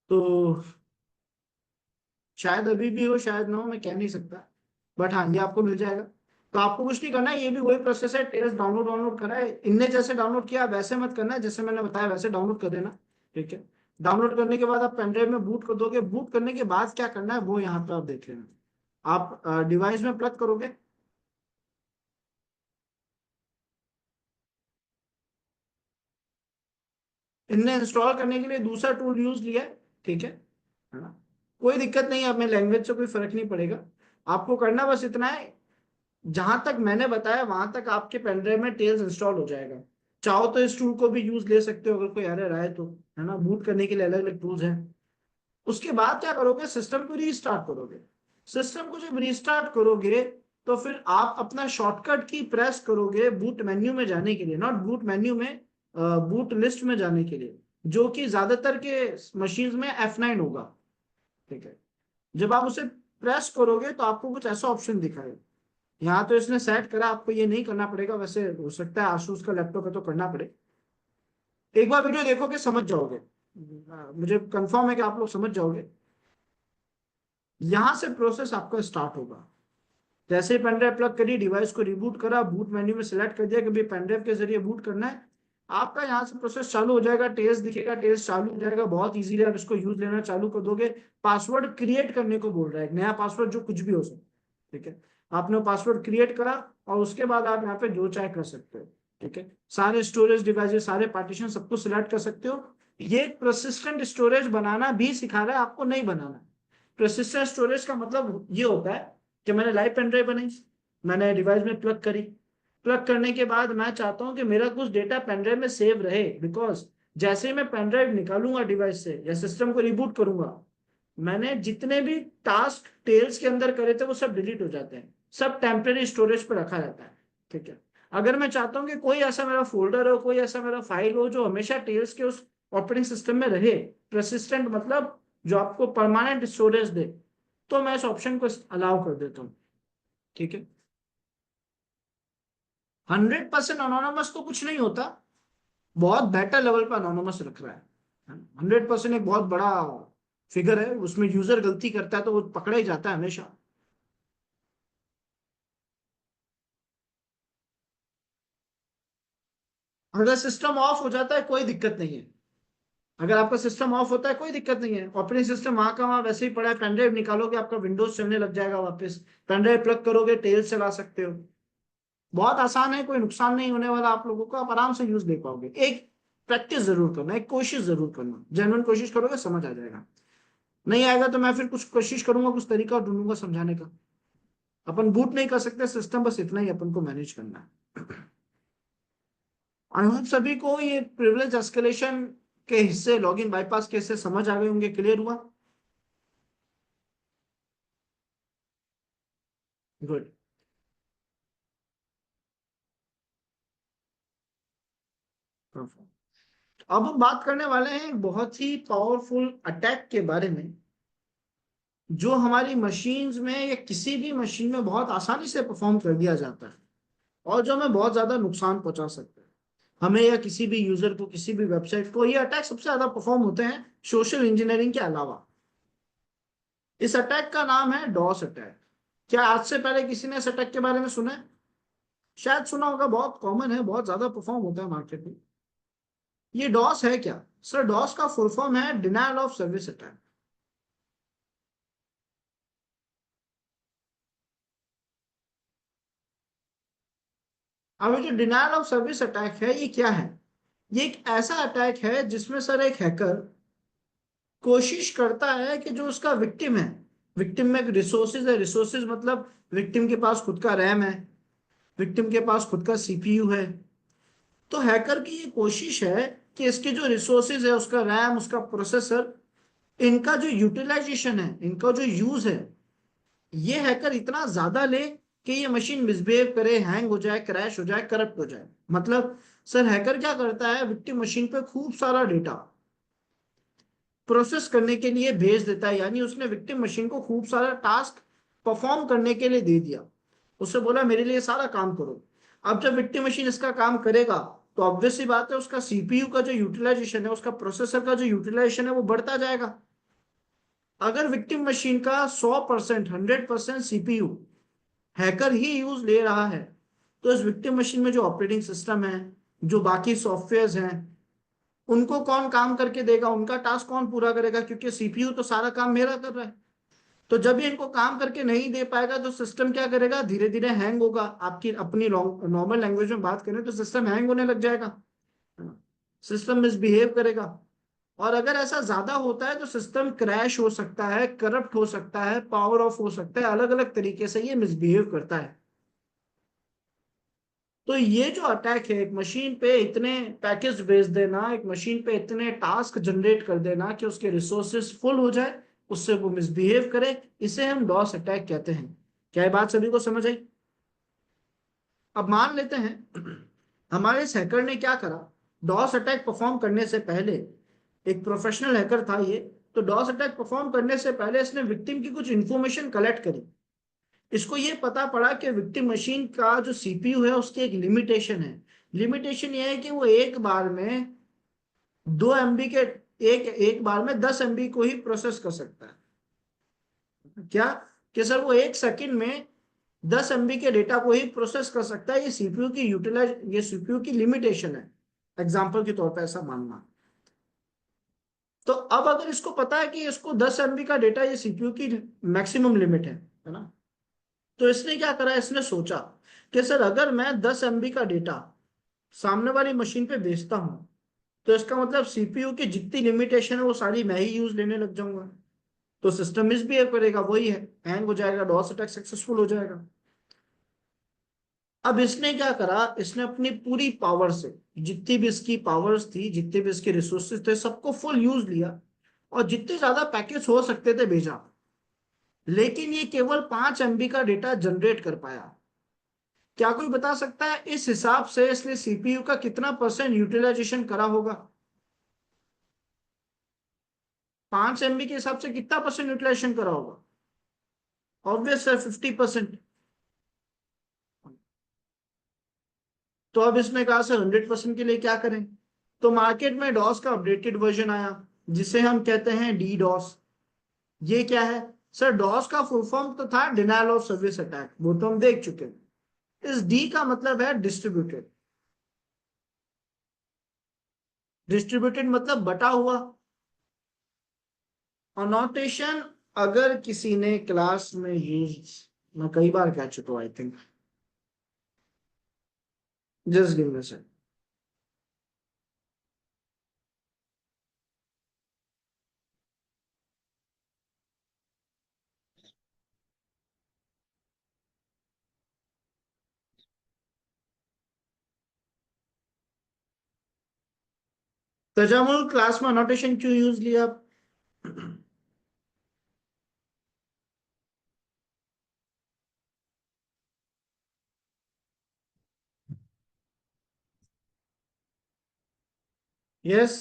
तो शायद अभी भी हो, शायद ना हो, मैं कह नहीं सकता। बट हाँ, ये आपको मिल जाएगा। तो आपको कुछ नहीं करना है, ये भी वही प्रोसेस है। टेल्स डाउनलोड डाउनलोड करा है, इनने जैसे डाउनलोड किया वैसे मत करना है, जैसे मैंने बताया वैसे डाउनलोड कर देना, ठीक है। डाउनलोड करने के बाद आप पेनड्राइव में बूट कर दोगे। बूट करने के बाद क्या करना है वो यहाँ पे आप देख लेना। आप डिवाइस में प्लग करोगे। इनने इंस्टॉल करने के लिए दूसरा टूल यूज लिया है, ठीक है ना। कोई दिक्कत नहीं है, अपने लैंग्वेज से कोई फर्क नहीं पड़ेगा। आपको करना बस इतना है, जहां तक मैंने बताया वहां तक आपके पेनड्राइव में टेल्स इंस्टॉल हो जाएगा। चाहो तो इस टूल को भी यूज ले सकते हो अगर कोई एरर आए तो, है ना। बूट करने के लिए अलग अलग टूल्स हैं। उसके बाद क्या करोगे, सिस्टम को रीस्टार्ट करोगे। सिस्टम को जब रीस्टार्ट करोगे तो फिर आप अपना शॉर्टकट की प्रेस करोगे बूट मेन्यू में जाने के लिए, नॉट बूट मेन्यू में, बूट लिस्ट में जाने के लिए, जो कि ज्यादातर के मशीन्स में F9 होगा, ठीक है। जब आप उसे प्रेस करोगे तो आपको कुछ ऐसा ऑप्शन दिखाएगा। यहाँ तो इसने सेट करा, आपको ये नहीं करना पड़ेगा, वैसे हो सकता है आसूस का लैपटॉप है तो करना पड़े। एक बार वीडियो देखोगे समझ जाओगे, मुझे कंफर्म है कि आप लोग समझ जाओगे। यहां से प्रोसेस आपका स्टार्ट होगा। जैसे ही पेनड्राइव प्लग करी, डिवाइस को रिबूट करा, बूट मेन्यू में सिलेक्ट कर दिया कि भाई पेनड्राइव के जरिए बूट करना है, आपका यहाँ से प्रोसेस चालू हो जाएगा। टेल्स दिखेगा, टेल्स चालू हो जाएगा, बहुत इजीली आप इसको यूज लेना चालू कर दोगे। पासवर्ड क्रिएट करने को बोल रहा है, एक नया पासवर्ड जो कुछ भी हो सकता है, ठीक है। आपने पासवर्ड क्रिएट करा और उसके बाद आप यहाँ पे जो चाहे कर सकते हो, ठीक है। सारे स्टोरेज डिवाइसेस, सारे पार्टीशन सबको सिलेक्ट कर सकते हो। ये परसिस्टेंट स्टोरेज बनाना भी सिखा रहा है आपको, नहीं बनाना। परसिस्टेंट स्टोरेज का मतलब ये होता है कि मैंने लाइव पेन ड्राइव बनाई, मैंने डिवाइस में प्लग करी, प्लग करने के बाद मैं चाहता हूं कि मेरा कुछ डेटा पेन ड्राइव में सेव रहे, बिकॉज जैसे ही मैं पेन ड्राइव निकालूंगा डिवाइस से या सिस्टम को रिबूट करूंगा, मैंने जितने भी टास्क टेल्स के अंदर करे थे वो सब डिलीट हो जाते हैं, सब टेम्परेरी स्टोरेज पर रखा रहता है, ठीक है। अगर मैं चाहता हूं कि कोई ऐसा मेरा फोल्डर हो, कोई ऐसा मेरा फाइल हो जो हमेशा टेल्स के उस ऑपरेटिंग सिस्टम में रहे, परसिस्टेंट मतलब जो आपको परमानेंट स्टोरेज दे, तो मैं इस ऑप्शन को अलाउ कर देता हूँ, ठीक है। 100% अनोनमस तो कुछ नहीं होता, बहुत बेटर लेवल पर अनोनमस रख रहा है। 100% एक बहुत बड़ा फिगर है, उसमें यूजर गलती करता है तो वो पकड़ा ही जाता है हमेशा। अगर सिस्टम ऑफ हो जाता है कोई दिक्कत नहीं है। अगर आपका सिस्टम ऑफ होता है कोई दिक्कत नहीं है, ऑपरेटिंग सिस्टम वहां का वहां वैसे ही पड़ा है। पेनड्राइव निकालोगे आपका विंडोज चलने लग जाएगा वापस, पेनड्राइव प्लग करोगे टेल्स चला सकते हो। बहुत आसान है, कोई नुकसान नहीं होने वाला आप लोगों को, आप आराम से यूज ले पाओगे। एक प्रैक्टिस जरूर करना, एक कोशिश जरूर करना, जेन्युइन कोशिश करोगे समझ आ जाएगा। नहीं आएगा तो मैं फिर कुछ कोशिश करूंगा, कुछ तरीका ढूंढूंगा समझाने का। अपन बूट नहीं कर सकते सिस्टम, बस इतना ही अपन को मैनेज करना है। आई होप सभी को ये प्रिविलेज एस्केलेशन के हिस्से, लॉगिन बाईपास के हिस्से समझ आ गए होंगे, क्लियर हुआ। गुड। अब हम बात करने वाले हैं एक बहुत ही पावरफुल अटैक के बारे में, जो हमारी मशीन्स में या किसी भी मशीन में बहुत आसानी से परफॉर्म कर दिया जाता है और जो हमें बहुत ज्यादा नुकसान पहुंचा सकता है, हमें या किसी भी यूजर को, किसी भी वेबसाइट को। ये अटैक सबसे ज्यादा परफॉर्म होते हैं सोशल इंजीनियरिंग के अलावा। इस अटैक का नाम है डॉस अटैक। क्या आज से पहले किसी ने इस अटैक के बारे में सुना है? शायद सुना होगा, बहुत कॉमन है, बहुत ज्यादा परफॉर्म होता है मार्केट में। ये डॉस है क्या? सर डॉस का फुल फॉर्म है डिनायल ऑफ सर्विस अटैक। अब ये जो डिनायल ऑफ सर्विस अटैक है ये क्या है? ये एक ऐसा अटैक है जिसमें सर एक हैकर कोशिश करता है कि जो उसका विक्टिम है, विक्टिम में रिसोर्सेज है, रिसोर्सेज मतलब विक्टिम के पास खुद का रैम है, विक्टिम के पास खुद का सीपीयू है। तो हैकर की ये कोशिश है कि इसके जो रिसोर्सेज है, उसका रैम, उसका प्रोसेसर, इनका जो यूटिलाइजेशन है, इनका जो यूज है, ये हैकर इतना ज्यादा ले कि ये मशीन मिसबिहेव करे, हैंग हो जाए, क्रैश हो जाए, करप्ट हो जाए। मतलब सर हैकर क्या करता है, विक्टिम मशीन पे खूब सारा डेटा प्रोसेस करने के लिए भेज देता है। यानी उसने विक्टिम मशीन को खूब सारा टास्क परफॉर्म करने के लिए दे दिया, उससे बोला मेरे लिए सारा काम करो। अब जब विक्टिम मशीन इसका काम करेगा तो ऑब्वियस सी बात है उसका सीपीयू का जो यूटिलाइजेशन है, उसका प्रोसेसर का जो यूटिलाइजेशन है वो बढ़ता जाएगा। अगर विक्टिम मशीन का 100%, 100% सीपीयू हैकर ही यूज ले रहा है, तो इस विक्टिम मशीन में जो ऑपरेटिंग सिस्टम है, जो बाकी सॉफ्टवेयर हैं, उनको कौन काम करके देगा, उनका टास्क कौन पूरा करेगा? क्योंकि सीपीयू तो सारा काम मेरा कर रहा है। तो जब ये इनको काम करके नहीं दे पाएगा तो सिस्टम क्या करेगा, धीरे धीरे हैंग होगा। आपकी अपनी नॉर्मल लैंग्वेज में बात करें तो सिस्टम हैंग होने लग जाएगा, सिस्टम मिसबिहेव करेगा। और अगर ऐसा ज्यादा होता है तो सिस्टम क्रैश हो सकता है, करप्ट हो सकता है, पावर ऑफ हो सकता है, अलग अलग तरीके से ये मिसबिहेव करता है। तो ये जो अटैक है, एक मशीन पे इतने पैकेज भेज देना, एक मशीन पे इतने टास्क जनरेट कर देना कि उसके रिसोर्सेस फुल हो जाए, उससे वो मिसबिहेव करे, इसे हम डॉस अटैक कहते हैं। क्या ये बात सभी को समझ आई? अब मान लेते हैं हमारे इस हैकर ने क्या करा, डॉस अटैक परफॉर्म करने से पहले, एक प्रोफेशनल हैकर था ये, तो डॉस अटैक परफॉर्म करने से पहले इसने विक्टिम की कुछ इंफॉर्मेशन कलेक्ट करी। इसको ये पता पड़ा कि विक्टिम मशीन का जो सीपीयू है उसकी एक लिमिटेशन है। लिमिटेशन ये है कि वो एक बार में 2 MB के, एक एक बार में 10 MB को ही प्रोसेस कर सकता है। क्या? कि सर वो 1 सेकंड में 10 MB के डेटा को ही प्रोसेस कर सकता है। ये सीपीयू की लिमिटेशन है, एग्जाम्पल के तौर पर ऐसा मानना। तो अब अगर इसको पता है कि इसको 10 MB का डेटा, ये सीपीयू की मैक्सिमम लिमिट है ना, तो इसने क्या करा, इसने सोचा कि सर अगर मैं 10 MB का डेटा सामने वाली मशीन पे भेजता हूं तो इसका मतलब सीपीयू की जितनी लिमिटेशन है वो सारी मैं ही यूज लेने लग जाऊंगा, तो सिस्टम मिसबिहेव करेगा, वही है, हैंग हो जाएगा, डॉस अटैक सक्सेसफुल हो जाएगा। अब इसने क्या करा, इसने अपनी पूरी पावर से, जितनी भी इसकी पावर्स थी, जितने भी इसके रिसोर्सेज थे, सबको फुल यूज लिया और जितने ज्यादा पैकेज हो सकते थे भेजा। लेकिन ये केवल 5 MB का डेटा जनरेट कर पाया। क्या कोई बता सकता है इस हिसाब से इसने सीपीयू का कितना परसेंट यूटिलाइजेशन करा होगा? 5 MB के हिसाब से कितना परसेंट यूटिलाइजेशन करा होगा? ऑब्वियस है, 50%। तो अब इसने कहा सर 100% के लिए क्या करें? तो मार्केट में डॉस का अपडेटेड वर्जन आया जिसे हम कहते हैं डी डॉस। ये क्या है? सर डॉस का फुल फॉर्म तो था डिनायल ऑफ सर्विस अटैक, वो तो हम देख चुके हैं। इस डी का मतलब है डिस्ट्रीब्यूटेड। डिस्ट्रीब्यूटेड मतलब बटा हुआ। अनोटेशन अगर किसी ने क्लास में यूज, मैं कई बार कह चुका हूं I think, just give me second. Tajamul class में अनोटेशन क्यों यूज लिया आप? यस,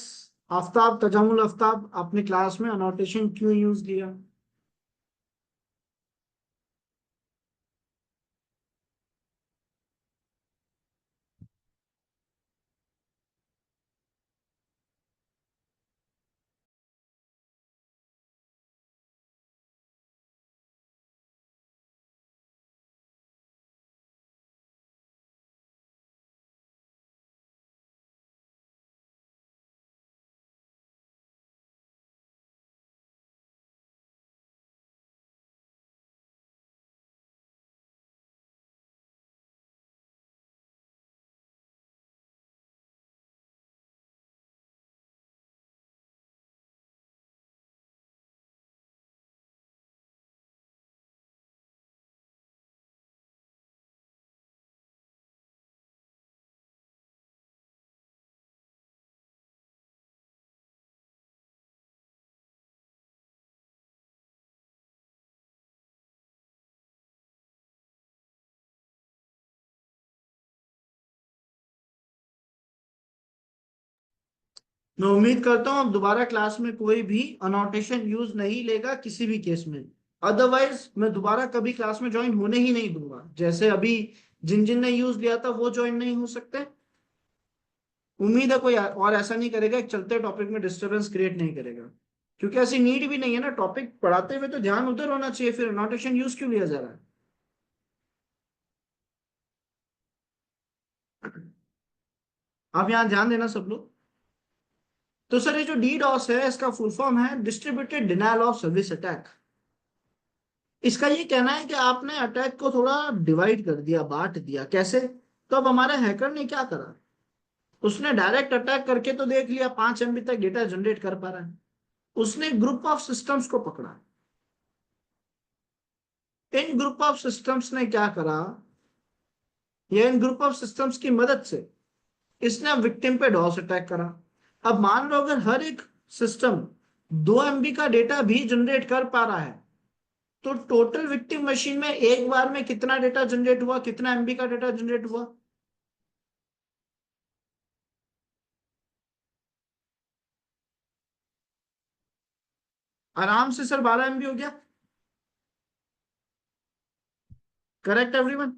आफ्ताब, तजामुल आफ्ताब, आपने क्लास में अनोटेशन क्यों यूज लिया? मैं उम्मीद करता हूँ अब दोबारा क्लास में कोई भी अनोटेशन यूज नहीं लेगा किसी भी केस में। अदरवाइज मैं दोबारा कभी क्लास में ज्वाइन होने ही नहीं दूंगा। जैसे अभी जिन जिन ने यूज लिया था वो ज्वाइन नहीं हो सकते। उम्मीद है कोई और ऐसा नहीं करेगा, एक चलते टॉपिक में डिस्टरबेंस क्रिएट नहीं करेगा। क्योंकि ऐसी नीड भी नहीं है ना, टॉपिक पढ़ाते हुए तो ध्यान उधर होना चाहिए, फिर अनोटेशन यूज क्यों लिया जा रहा है। आप यहाँ ध्यान देना सब लोग। तो सर ये जो डीडॉस है इसका फुल फॉर्म है distributed denial of service attack. इसका ये कहना है कि आपने अटैक को थोड़ा डिवाइड कर दिया, बांट दिया। कैसे? तो अब हमारे हैकर ने क्या करा, उसने डायरेक्ट अटैक करके तो देख लिया 5 MB तक डेटा जनरेट कर पा रहा है। उसने ग्रुप ऑफ सिस्टम्स को पकड़ा। इन ग्रुप ऑफ सिस्टम्स ने क्या करा, या इन ग्रुप ऑफ सिस्टम्स की मदद से इसने विक्टिम पे डॉस अटैक करा। अब मान लो अगर हर एक सिस्टम 2 MB का डेटा भी जनरेट कर पा रहा है, तो टोटल विक्टिम मशीन में एक बार में कितना डेटा जनरेट हुआ, कितना MB का डेटा जनरेट हुआ? आराम से सर 12 MB हो गया। Correct everyone?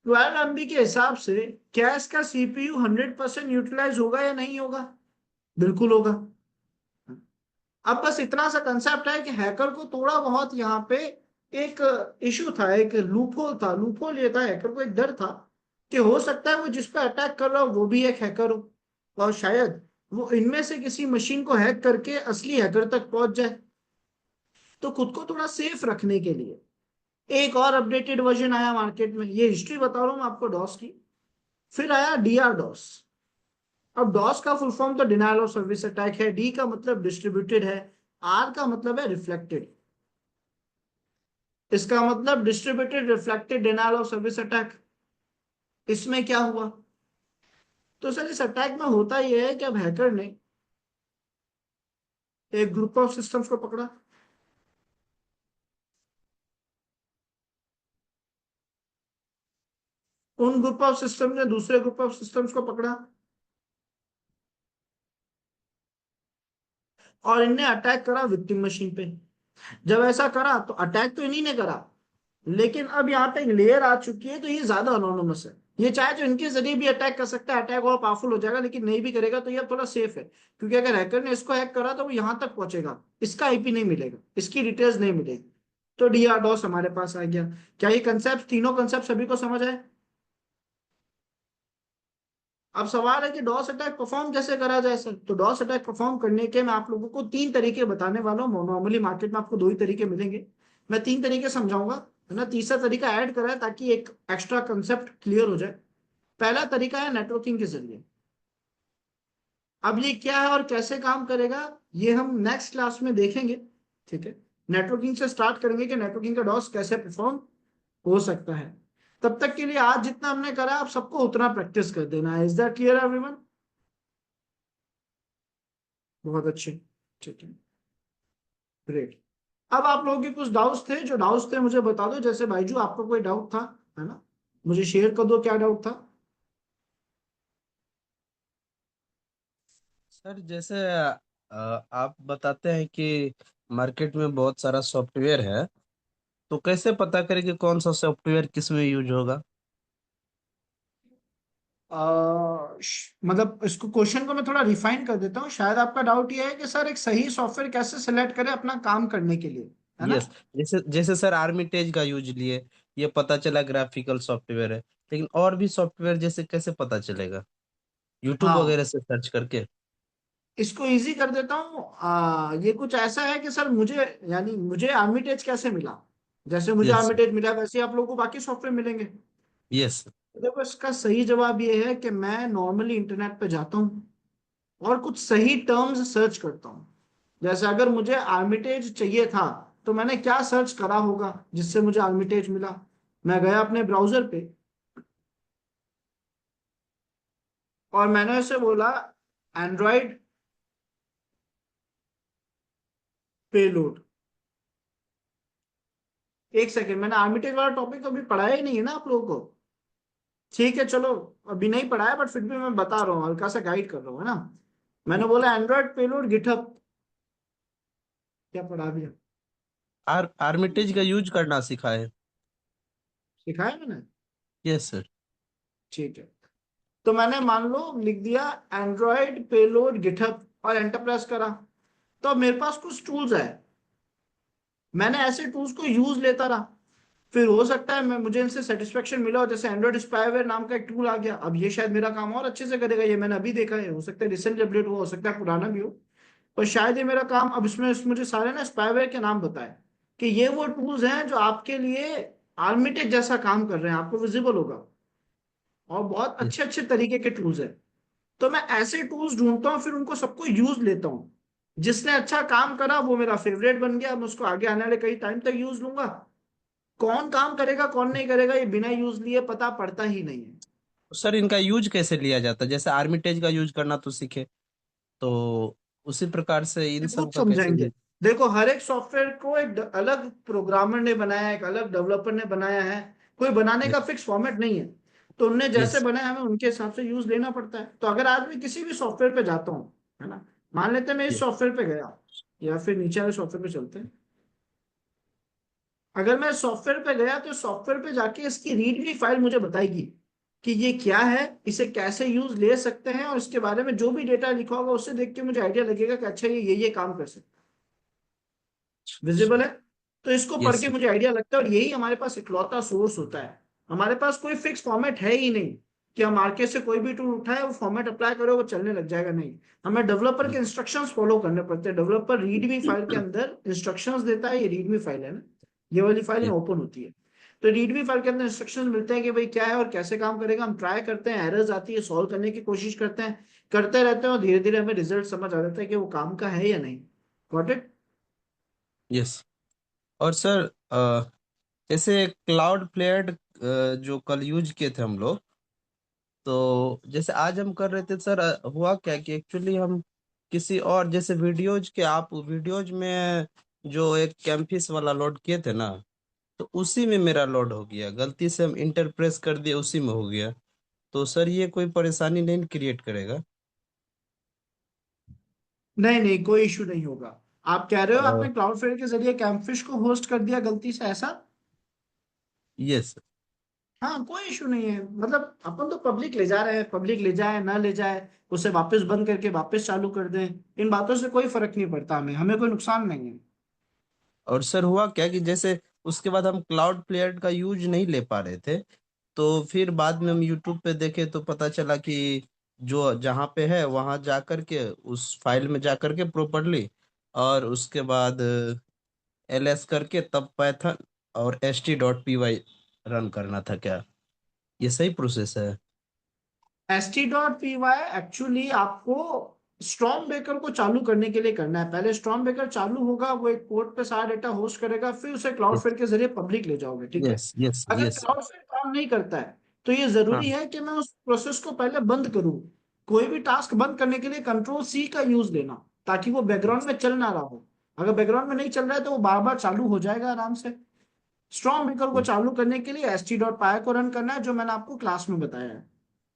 12 MB के हिसाब से क्या इसका CPU 100% यूटिलाइज होगा या नहीं होगा? बिल्कुल होगा। अब बस इतना सा कंसेप्ट है कि हैकर को थोड़ा बहुत यहाँ पे एक इशू था, एक लूपहोल था। लूपहोल ये था, हैकर को एक डर था कि हो सकता है वो जिस पे अटैक कर रहा हो वो भी एक हैकर हो, और शायद वो इनमें से किसी मशीन को हैक करके असली हैकर तक पहुंच जाए। तो खुद को थोड़ा सेफ रखने के लिए एक और अपडेटेड वर्जन आया मार्केट में। ये हिस्ट्री बता रहा हूं मैं आपको डॉस की। फिर आया डीआर डॉस। अब डॉस का फुल फॉर्म तो डिनायल ऑफ सर्विस अटैक है। डी का मतलब डिस्ट्रीब्यूटेड है। आर का मतलब है रिफ्लेक्टेड। इसका मतलब distributed reflected denial of service attack. इसमें क्या हुआ? तो सर इस अटैक में होता यह है कि अब हैकर ने एक ग्रुप ऑफ सिस्टम्स को पकड़ा। उन ग्रुप ऑफ सिस्टम ने दूसरे ग्रुप ऑफ सिस्टम्स को पकड़ा, और इनने अटैक करा विक्टिम मशीन पे। जब ऐसा करा तो अटैक तो इन्हीं ने करा, लेकिन अब यहाँ पे एक लेयर आ चुकी है, तो ये ज्यादा अनोनिमस है। ये चाहे तो इनके जरिए भी अटैक कर सकता है, अटैक और पावरफुल हो जाएगा, लेकिन नहीं भी करेगा तो ये अब थोड़ा सेफ है। क्योंकि अगर हैकर ने इसको हैक करा तो वो यहां तक पहुंचेगा, इसका आईपी नहीं मिलेगा, इसकी डिटेल्स नहीं मिलेगी। तो डीआर डॉस हमारे पास आ गया। क्या ये कंसेप्ट, तीनों कंसेप्ट सभी को समझ आए? अब सवाल है कि डॉस अटैक परफॉर्म कैसे करा जाए सर। तो डॉस अटैक परफॉर्म करने के मैं आप लोगों को 3 तरीके बताने वाला हूँ। नॉर्मली मार्केट में आपको 2 ही तरीके मिलेंगे, मैं 3 तरीके समझाऊंगा, है ना। तीसरा तरीका ऐड करा है ताकि एक एक्स्ट्रा कंसेप्ट क्लियर हो जाए। पहला तरीका है नेटवर्किंग के जरिए। अब ये क्या है और कैसे काम करेगा, ये हम नेक्स्ट क्लास में देखेंगे। ठीक है, नेटवर्किंग से स्टार्ट करेंगे कि नेटवर्किंग का डॉस कैसे परफॉर्म हो सकता है। तब तक के लिए आज जितना हमने करा आप सबको उतना प्रैक्टिस कर देना है। Is that clear everyone? बहुत अच्छे। ठीक है, ग्रेट। अब आप लोगों के कुछ डाउट्स थे, जो डाउट्स थे मुझे बता दो। जैसे भाईजू आपका कोई डाउट था, है ना, मुझे शेयर कर दो क्या डाउट था। सर जैसे आप बताते हैं कि मार्केट में बहुत सारा सॉफ्टवेयर है, तो कैसे पता करें कि कौन सा सॉफ्टवेयर किस में यूज होगा? मतलब इसको, क्वेश्चन को मैं थोड़ा रिफाइन कर देता हूँ। शायद आपका डाउट ये है कि सर एक सही सॉफ्टवेयर कैसे सिलेक्ट करें अपना काम करने के लिए, है ना। यस। जैसे जैसे सर आर्मिटेज का यूज लिए, ये पता चला ग्राफिकल सॉफ्टवेयर है, लेकिन और भी सॉफ्टवेयर जैसे कैसे पता चलेगा? यूट्यूब हाँ, वगैरह से सर्च करके? इसको इजी कर देता हूँ। ये कुछ ऐसा है कि सर मुझे, यानी मुझे आर्मिटेज कैसे मिला, जैसे मुझे यस। आर्मिटेज मिला वैसे ही आप लोगों को बाकी सॉफ्टवेयर मिलेंगे। यस। तो देखो इसका सही जवाब ये है कि मैं नॉर्मली इंटरनेट पे जाता हूँ और कुछ सही टर्म्स सर्च करता हूँ। जैसे अगर मुझे आर्मिटेज चाहिए था तो मैंने क्या सर्च करा होगा जिससे मुझे आर्मिटेज मिला। मैं गया अपने ब्राउजर पे और मैंने उसे बोला एंड्रॉइड पेलोड। एक सेकेंड, मैंने आर्मिटेज वाला टॉपिक तो अभी पढ़ाया ही नहीं है ना आप लोगों को। ठीक है चलो, अभी नहीं पढ़ा है बट फिर भी मैं बता रहा हूँ, हल्का सा गाइड कर रहा हूँ, है ना। मैंने बोला एंड्रॉयड पेलोड गिटहब, क्या पढ़ा दिया? आर्मिटेज का यूज करना सिखाए। सिखाया मैंने? Yes sir. ठीक है, तो मैंने मान लो लिख दिया एंड्रॉयड पेलोड गिटहब और एंटर प्रेस करा, तो अब मेरे पास कुछ टूल्स है, मैंने ऐसे टूल्स को यूज लेता रहा। फिर हो सकता है मैं मुझे इनसे सेटिस्फेक्शन मिला हो, जैसे एंड्रॉइड स्पाईवेयर नाम का एक टूल आ गया, अब ये शायद मेरा काम और अच्छे से करेगा, ये मैंने अभी देखा है, हो सकता है रिसेंटली अपडेट हुआ, हो सकता है पुराना भी हो, पर शायद ये मेरा काम अब इसमें मुझे सारे ना स्पाईवेयर के नाम बताए कि ये वो टूल्स हैं जो आपके लिए आर्मिटेक जैसा काम कर रहे हैं, आपको विजिबल होगा, और बहुत यस। अच्छे अच्छे तरीके के टूल्स हैं। तो मैं ऐसे टूल्स ढूंढता हूँ, फिर उनको सबको यूज लेता हूँ, जिसने अच्छा काम करा वो मेरा फेवरेट बन गया, मैं उसको आगे आने वाले कई टाइम तक यूज लूंगा। कौन काम करेगा कौन नहीं करेगा ये बिना यूज लिए पता पड़ता ही नहीं है। सर इनका यूज कैसे लिया जाता है? जैसे आर्मिटेज का यूज करना तो सीखे, तो उसी प्रकार से इन ये सब खुद का कैसे समझाएंगे। यूज? देखो हर एक सॉफ्टवेयर को एक अलग प्रोग्रामर ने बनाया है, एक अलग डेवलपर ने बनाया है, कोई बनाने का फिक्स फॉर्मेट नहीं है, तो उनने जैसे यस। बनाया हमें उनके हिसाब से यूज लेना पड़ता है। तो अगर आज मैं किसी भी सॉफ्टवेयर पे जाता हूँ, है ना, मान लेते हैं मैं इस सॉफ्टवेयर पे गया, या फिर नीचे वाले सॉफ्टवेयर पे चलते हैं, अगर मैं सॉफ्टवेयर पे गया तो सॉफ्टवेयर पे जाके इसकी रीडमी फाइल मुझे बताएगी कि ये क्या है, इसे कैसे यूज ले सकते हैं, और इसके बारे में जो भी डेटा लिखा होगा उससे देख के मुझे आइडिया लगेगा कि अच्छा ये काम कर सकता है, विजिबल है। तो इसको पढ़ यस। के मुझे आइडिया लगता है, और यही हमारे पास इकलौता सोर्स होता है। हमारे पास कोई फिक्स फॉर्मेट है ही नहीं कि हम मार्केट से कोई भी टूल उठाए वो फॉर्मेट अप्लाई करो वो चलने लग जाएगा, नहीं। हमें डेवलपर के इंस्ट्रक्शंस फॉलो करने पड़ते हैं। डेवलपर रीडमी फाइल के अंदर इंस्ट्रक्शंस देता है, ये रीडमी फाइल है ना, ये वाली फाइल यस। ओपन होती है, तो रीडमी फाइल के अंदर इंस्ट्रक्शंस मिलते हैं कि भाई क्या है और कैसे काम करेगा, हम ट्राई करते हैं, एरर्स आती है सॉल्व करने की कोशिश करते हैं, करते रहते हैं, और धीरे धीरे हमें रिजल्ट समझ आ जाता है कि वो काम का है या नहीं। Got it? यस। और सर जैसे क्लाउड फ्लेयर जो कल यूज किए थे हम लोग, तो जैसे आज हम कर रहे थे सर, हुआ क्या कि एक्चुअली हम किसी और जैसे वीडियोज के, आप वीडियोज में जो एक कैंफिस वाला लोड किए थे ना, तो उसी में मेरा लोड हो गया, गलती से हम इंटर प्रेस कर दिए, उसी में हो गया। तो सर ये कोई परेशानी नहीं क्रिएट करेगा? नहीं नहीं, कोई इशू नहीं होगा। आप कह रहे हो आपने क्लाउडफ्लेयर के जरिए कैंपफिश को होस्ट कर दिया गलती से, ऐसा? यस। हाँ कोई इशू नहीं है, मतलब अपन तो पब्लिक ले जा रहे हैं, पब्लिक ले जाए ना ले जाए, उसे वापस बंद करके वापस चालू कर दें, इन बातों से कोई फर्क नहीं पड़ता, हमें हमें कोई नुकसान नहीं है। और सर हुआ क्या कि जैसे उसके बाद हम क्लाउड प्लेयर का यूज नहीं ले पा रहे थे, तो फिर बाद में हम यूट्यूब पे देखे तो पता चला कि जो जहाँ पे है वहाँ जा करके उस फाइल में जा करके प्रॉपरली, और उसके बाद ls करके तब पाइथन और ht.py रन करना था क्या? ये सही प्रोसेस है? st.py एक्चुअली आपको स्टॉर्म बेकर को चालू करने के लिए करना है, पहले स्टॉर्म बेकर चालू होगा, वो एक पोर्ट पे सारा डेटा होस्ट करेगा, फिर उसे क्लाउडफ्लेयर के जरिए पब्लिक ले जाओगे, ठीक है। यस। यस। अगर यस। क्लाउडफ्लेयर काम नहीं करता है तो ये हाँ। जरूरी है कि मैं उस प्रोसेस को पहले बंद करूं। कोई भी टास्क बंद करने के लिए कंट्रोल C का यूज लेना, ताकि वो बैकग्राउंड में चल ना रहा हो। अगर बैकग्राउंड में नहीं चल रहा है तो वो बार बार चालू हो जाएगा आराम से। स्ट्रॉन्ग बेकर को चालू करने के लिए st.py को रन करना है, जो मैंने आपको क्लास में बताया है।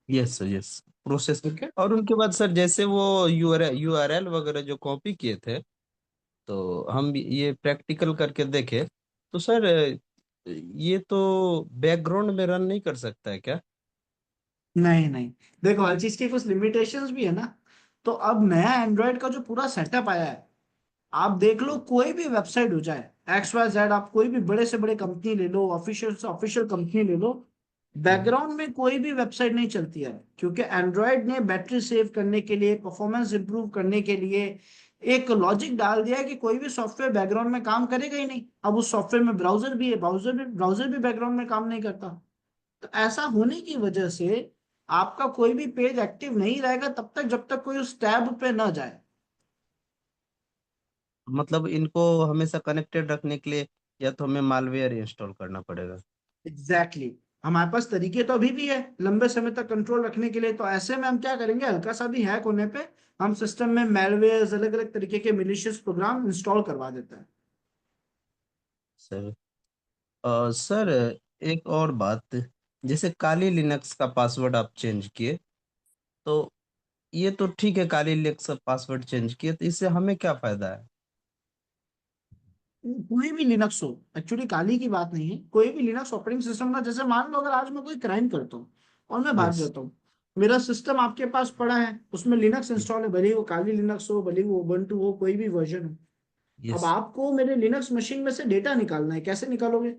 Yes sir. यस। प्रोसेस। ठीक है। और उनके बाद सर जैसे वो यूआरएल वगैरह जो कॉपी किए थे, तो हम ये प्रैक्टिकल करके देखे, तो सर ये तो बैकग्राउंड में रन नहीं कर सकता है क्या? नहीं नहीं, देखो हर चीज की कुछ लिमिटेशंस भी है ना। तो अब नया एंड्रॉयड का जो पूरा सेटअप आया है, आप देख लो कोई भी वेबसाइट हो जाए, XYZ, आप कोई भी बड़े से बड़े कंपनी ले लो, ऑफिशियल से ऑफिशियल कंपनी ले लो, बैकग्राउंड में कोई भी वेबसाइट नहीं चलती है, क्योंकि एंड्रॉयड ने बैटरी सेव करने के लिए, परफॉर्मेंस इंप्रूव करने के लिए एक लॉजिक डाल दिया है कि कोई भी सॉफ्टवेयर बैकग्राउंड में काम करेगा ही नहीं। अब उस सॉफ्टवेयर में ब्राउजर भी है, ब्राउजर भी बैकग्राउंड में काम नहीं करता। तो ऐसा होने की वजह से आपका कोई भी पेज एक्टिव नहीं रहेगा तब तक जब तक कोई उस टैब पे ना जाए। मतलब इनको हमेशा कनेक्टेड रखने के लिए या तो हमें मालवेयर इंस्टॉल करना पड़ेगा? Exactly exactly। हमारे पास तरीके तो अभी भी है लंबे समय तक कंट्रोल रखने के लिए, तो ऐसे में हम क्या करेंगे, हल्का सा भी हैक होने पे हम सिस्टम में मैलवेयर, अलग अलग तरीके के मिलिशियस प्रोग्राम इंस्टॉल करवा देते हैं। सर सर एक और बात, जैसे काली लिनक्स का पासवर्ड आप चेंज किए, तो ये तो ठीक है, काली लिनक्स का पासवर्ड चेंज किए, तो इससे हमें क्या फायदा है? कोई भी लिनक्स हो, एक्चुअली काली की बात नहीं है, कोई भी लिनक्स ऑपरेटिंग सिस्टम का, जैसे मान लो अगर आज मैं कोई क्राइम करता हूँ और मैं भाग यस। जाता हूँ, मेरा सिस्टम आपके पास पड़ा है, उसमें लिनक्स इंस्टॉल है, भले ही वो काली लिनक्स हो, भले ही वो उबंटू हो, कोई भी वर्जन हो। अब यस। आपको मेरे लिनक्स मशीन में से डेटा निकालना है, कैसे निकालोगे?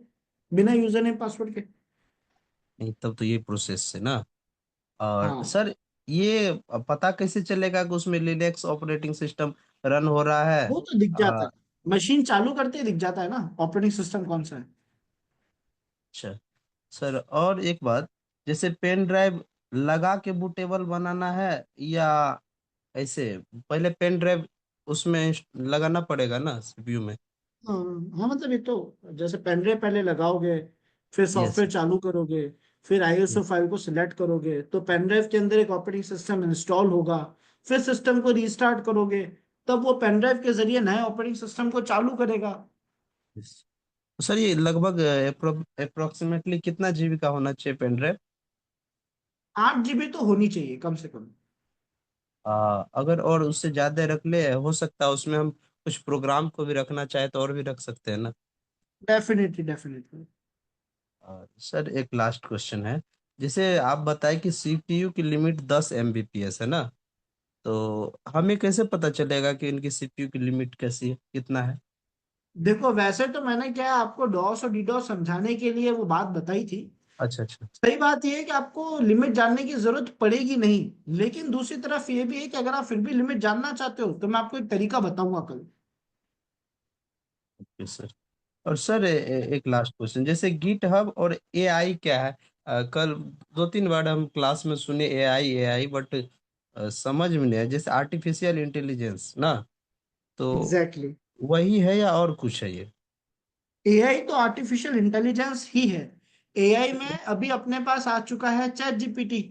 बिना यूजर नेम पासवर्ड के। नहीं, तब तो ये प्रोसेस है ना। और हाँ, सर, ये पता कैसे चलेगा कि उसमें लिनक्स ऑपरेटिंग सिस्टम रन हो रहा है? वो तो दिख जाता आ, है, मशीन चालू करते ही दिख जाता है ना ऑपरेटिंग सिस्टम कौन सा है। अच्छा सर, और एक बात, जैसे पेन ड्राइव लगा के बूटेबल बनाना है, या ऐसे पहले पेन ड्राइव उसमें लगाना पड़ेगा ना सीपीयू में? हाँ हाँ, मतलब ये तो जैसे पेनड्राइव पहले लगाओगे, फिर यस। सॉफ्टवेयर चालू करोगे, फिर आईएसओ फाइल को सिलेक्ट करोगे, तो पेनड्राइव के अंदर एक ऑपरेटिंग सिस्टम इंस्टॉल होगा, फिर सिस्टम को रीस्टार्ट करोगे, तब वो पेनड्राइव के जरिए नए ऑपरेटिंग सिस्टम को चालू करेगा। यस। सर, ये लगभग अप्रोक्सीमेटली कितना जीबी का होना चाहिए पेन ड्राइव? 8 जीबी तो होनी चाहिए कम से कम। अगर और उससे ज्यादा रख ले, हो सकता है उसमें हम कुछ प्रोग्राम को भी रखना चाहे तो और भी रख सकते हैं ना? Definitely definitely. सर, एक लास्ट क्वेश्चन है। जैसे आप बताए कि सीपीयू की लिमिट 10 Mbps है ना, तो हमें कैसे पता चलेगा कि इनकी सीपीयू की लिमिट कैसी है, कितना है? देखो वैसे तो मैंने क्या है, आपको डॉस और डीडॉस समझाने के लिए वो बात बताई थी। अच्छा, अच्छा। सही बात यह है कि आपको लिमिट जानने की जरूरत पड़ेगी नहीं, लेकिन दूसरी तरफ ये भी है कि अगर आप फिर भी लिमिट जानना चाहते हो तो मैं आपको एक तरीका बताऊंगा कल। Okay sir. और सर, एक लास्ट क्वेश्चन, जैसे गिट हब और एआई क्या है? कल 2-3 बार हम क्लास में सुने एआई एआई, बट समझ में नहीं आया। जैसे आर्टिफिशियल इंटेलिजेंस ना, तो एग्जैक्टली exactly. वही है या और कुछ है ये? एआई तो आर्टिफिशियल इंटेलिजेंस ही है। एआई में अभी अपने पास आ चुका है चैट जीपीटी,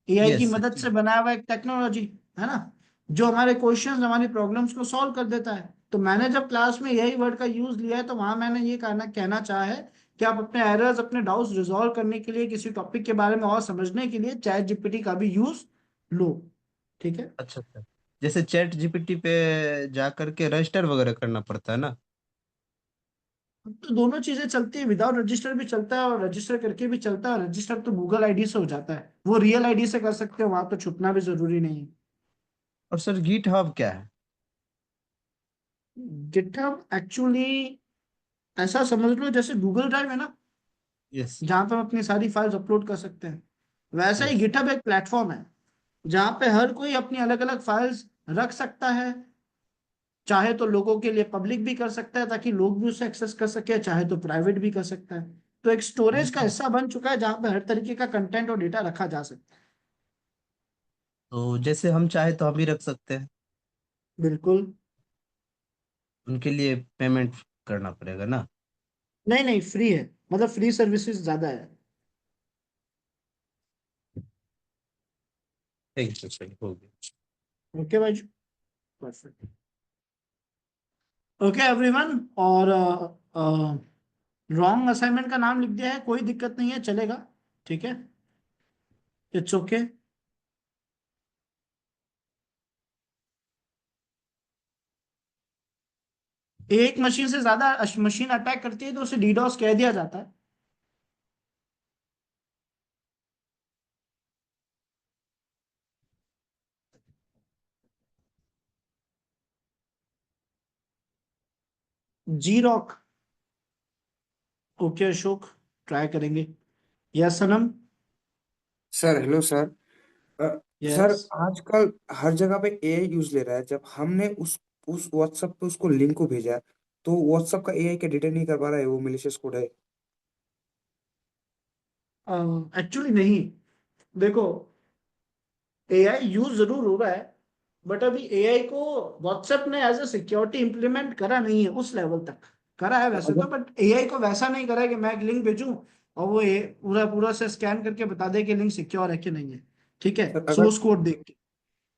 एआई की यस। मदद से बनाया हुआ एक टेक्नोलॉजी, है ना, जो हमारे क्वेश्चंस, हमारी प्रॉब्लम्स को सॉल्व कर देता है। तो मैंने जब क्लास में एआई वर्ड का यूज लिया है, तो वहां मैंने ये कहना चाहा है कि आप अपने एरर्स, अपने डाउट्स रिजॉल्व करने के लिए, किसी टॉपिक के बारे में और समझने के लिए चैट जीपीटी का भी यूज लो। ठीक है। अच्छा, अच्छा। जैसे चैट जीपीटी पे जा करके रजिस्टर वगैरह करना पड़ता है ना? तो दोनों चीजें चलती है, विदाउट रजिस्टर भी चलता है और रजिस्टर करके भी चलता है। रजिस्टर तो गूगल आईडी से हो जाता है, वो रियल आईडी से कर सकते हो, वहां तो छुपना भी जरूरी नहीं है। और सर, गिट हब क्या है? गिटहब एक्चुअली ऐसा समझ लो जैसे गूगल ड्राइव है ना, यस। जहाँ पे हम अपनी सारी फाइल्स अपलोड कर सकते हैं, वैसा ही यस। गिटहब एक प्लेटफॉर्म है जहाँ पे हर कोई अपनी अलग अलग फाइल्स रख सकता है। चाहे तो लोगों के लिए पब्लिक भी कर सकता है ताकि लोग भी उसे एक्सेस कर सके, चाहे तो प्राइवेट भी कर सकता है। तो एक स्टोरेज का हिस्सा बन चुका है जहाँ पे हर तरीके का कंटेंट और डेटा रखा जा सकता है। तो जैसे हम चाहे तो हम भी रख सकते हैं? बिल्कुल। उनके लिए पेमेंट करना पड़ेगा ना? नहीं नहीं, फ्री है, मतलब फ्री सर्विसेज ज्यादा है। थैंक यू सर, हो गया। ओके भाई, परफेक्ट। ओके एवरीवन, और रॉन्ग असाइनमेंट का नाम लिख दिया है, कोई दिक्कत नहीं है, चलेगा। ठीक है, इट्स ओके। एक मशीन से ज्यादा मशीन अटैक करती है तो उसे डीडॉस कह दिया जाता है। जी रॉक। ओके अशोक, ट्राई करेंगे। Yes Sanam. Sir hello sir. Uh, sir yes. आजकल हर जगह पे एआई यूज ले रहा है। जब हमने उस व्हाट्सएप पे उसको लिंक को भेजा, तो व्हाट्सएप का एआई का डिटेक्ट नहीं कर पा रहा है, वो मिलीशियस कोड है। एक्चुअली नहीं, देखो एआई यूज जरूर हो रहा है, बट अभी एआई को व्हाट्सएप ने एज ए सिक्योरिटी इंप्लीमेंट करा नहीं है उस लेवल तक। करा है वैसे तो, अगर बट एआई को वैसा नहीं करा है कि मैं एक लिंक भेजूं और वो पूरा पूरा से स्कैन करके बता दे कि लिंक सिक्योर है कि नहीं है। ठीक है, सर अगर सोर्स कोड देख के।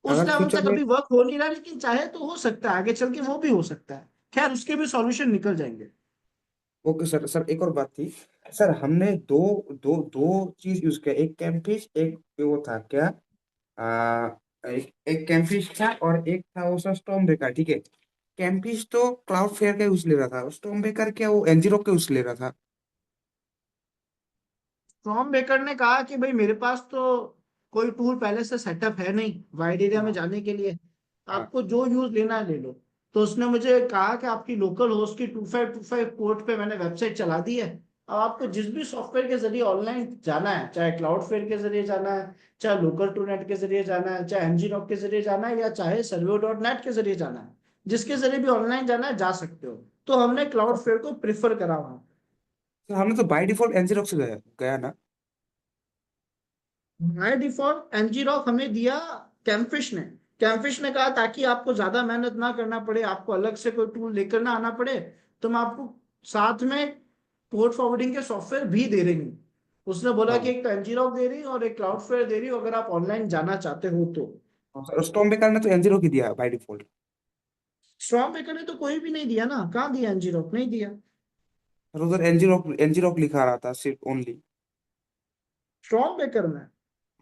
उस अगर लेवल फ्यूचर तक में अभी वर्क हो नहीं रहा, लेकिन चाहे तो हो सकता है आगे चल के वो भी हो सकता है। खैर उसके भी सॉल्यूशन निकल जाएंगे। Okay sir. सर एक और बात थी। सर हमने दो दो दो चीज यूज किया, एक कैमफिश, एक वो था क्या, आ, एक कैमफिश था और एक था वो सर स्टॉर्म बेकर, ठीक है। कैमफिश तो क्लाउड फेयर का यूज ले रहा था, स्टॉर्म बेकर क्या वो एनजीरो का यूज ले रहा था। टॉम बेकर ने कहा कि भाई मेरे पास तो कोई टूल पहले से सेटअप है नहीं वाइड एरिया में हाँ जाने के लिए, हाँ आपको जो यूज लेना है ले लो। तो उसने मुझे कहा कि आपकी लोकल होस्ट की 2525 पोर्ट पे मैंने वेबसाइट चला दी है। अब आपको जिस भी सॉफ्टवेयर के जरिए ऑनलाइन जाना है, चाहे क्लाउडफेयर के जरिए जाना है, चाहे लोकल टू नेट के जरिए जाना है, चाहे ngrok के जरिए जाना है, या चाहे सर्वे.net के जरिए जाना है, जिसके जरिए भी ऑनलाइन जाना है जा सकते हो। तो हमने क्लाउडफेयर को प्रिफर करा वहां। सर, हमने तो बाय डिफॉल्ट एनजीरो से गया गया ना। बाय डिफॉल्ट ngrok हमें दिया कैमफिश ने। कैमफिश ने कहा ताकि आपको ज्यादा मेहनत ना करना पड़े, आपको अलग से कोई टूल लेकर ना आना पड़े, तो मैं आपको साथ में पोर्ट फॉरवर्डिंग के सॉफ्टवेयर भी दे रही हूँ। उसने बोला कि हाँ एक तो ngrok दे रही हूँ और एक क्लाउडफ्लेयर दे रही हूँ अगर आप ऑनलाइन जाना चाहते हो तो। हाँ, सर स्टॉर्म बेकर ने तो एनजीरो की दिया बाय डिफॉल्ट। स्ट्रॉन्ग बेकर ने तो कोई भी नहीं दिया ना, कहाँ दिया, ngrok नहीं दिया। सर उधर एनजीरो एनजीरो लिखा रहा था सिर्फ ओनली। स्ट्रॉन्ग बेकर में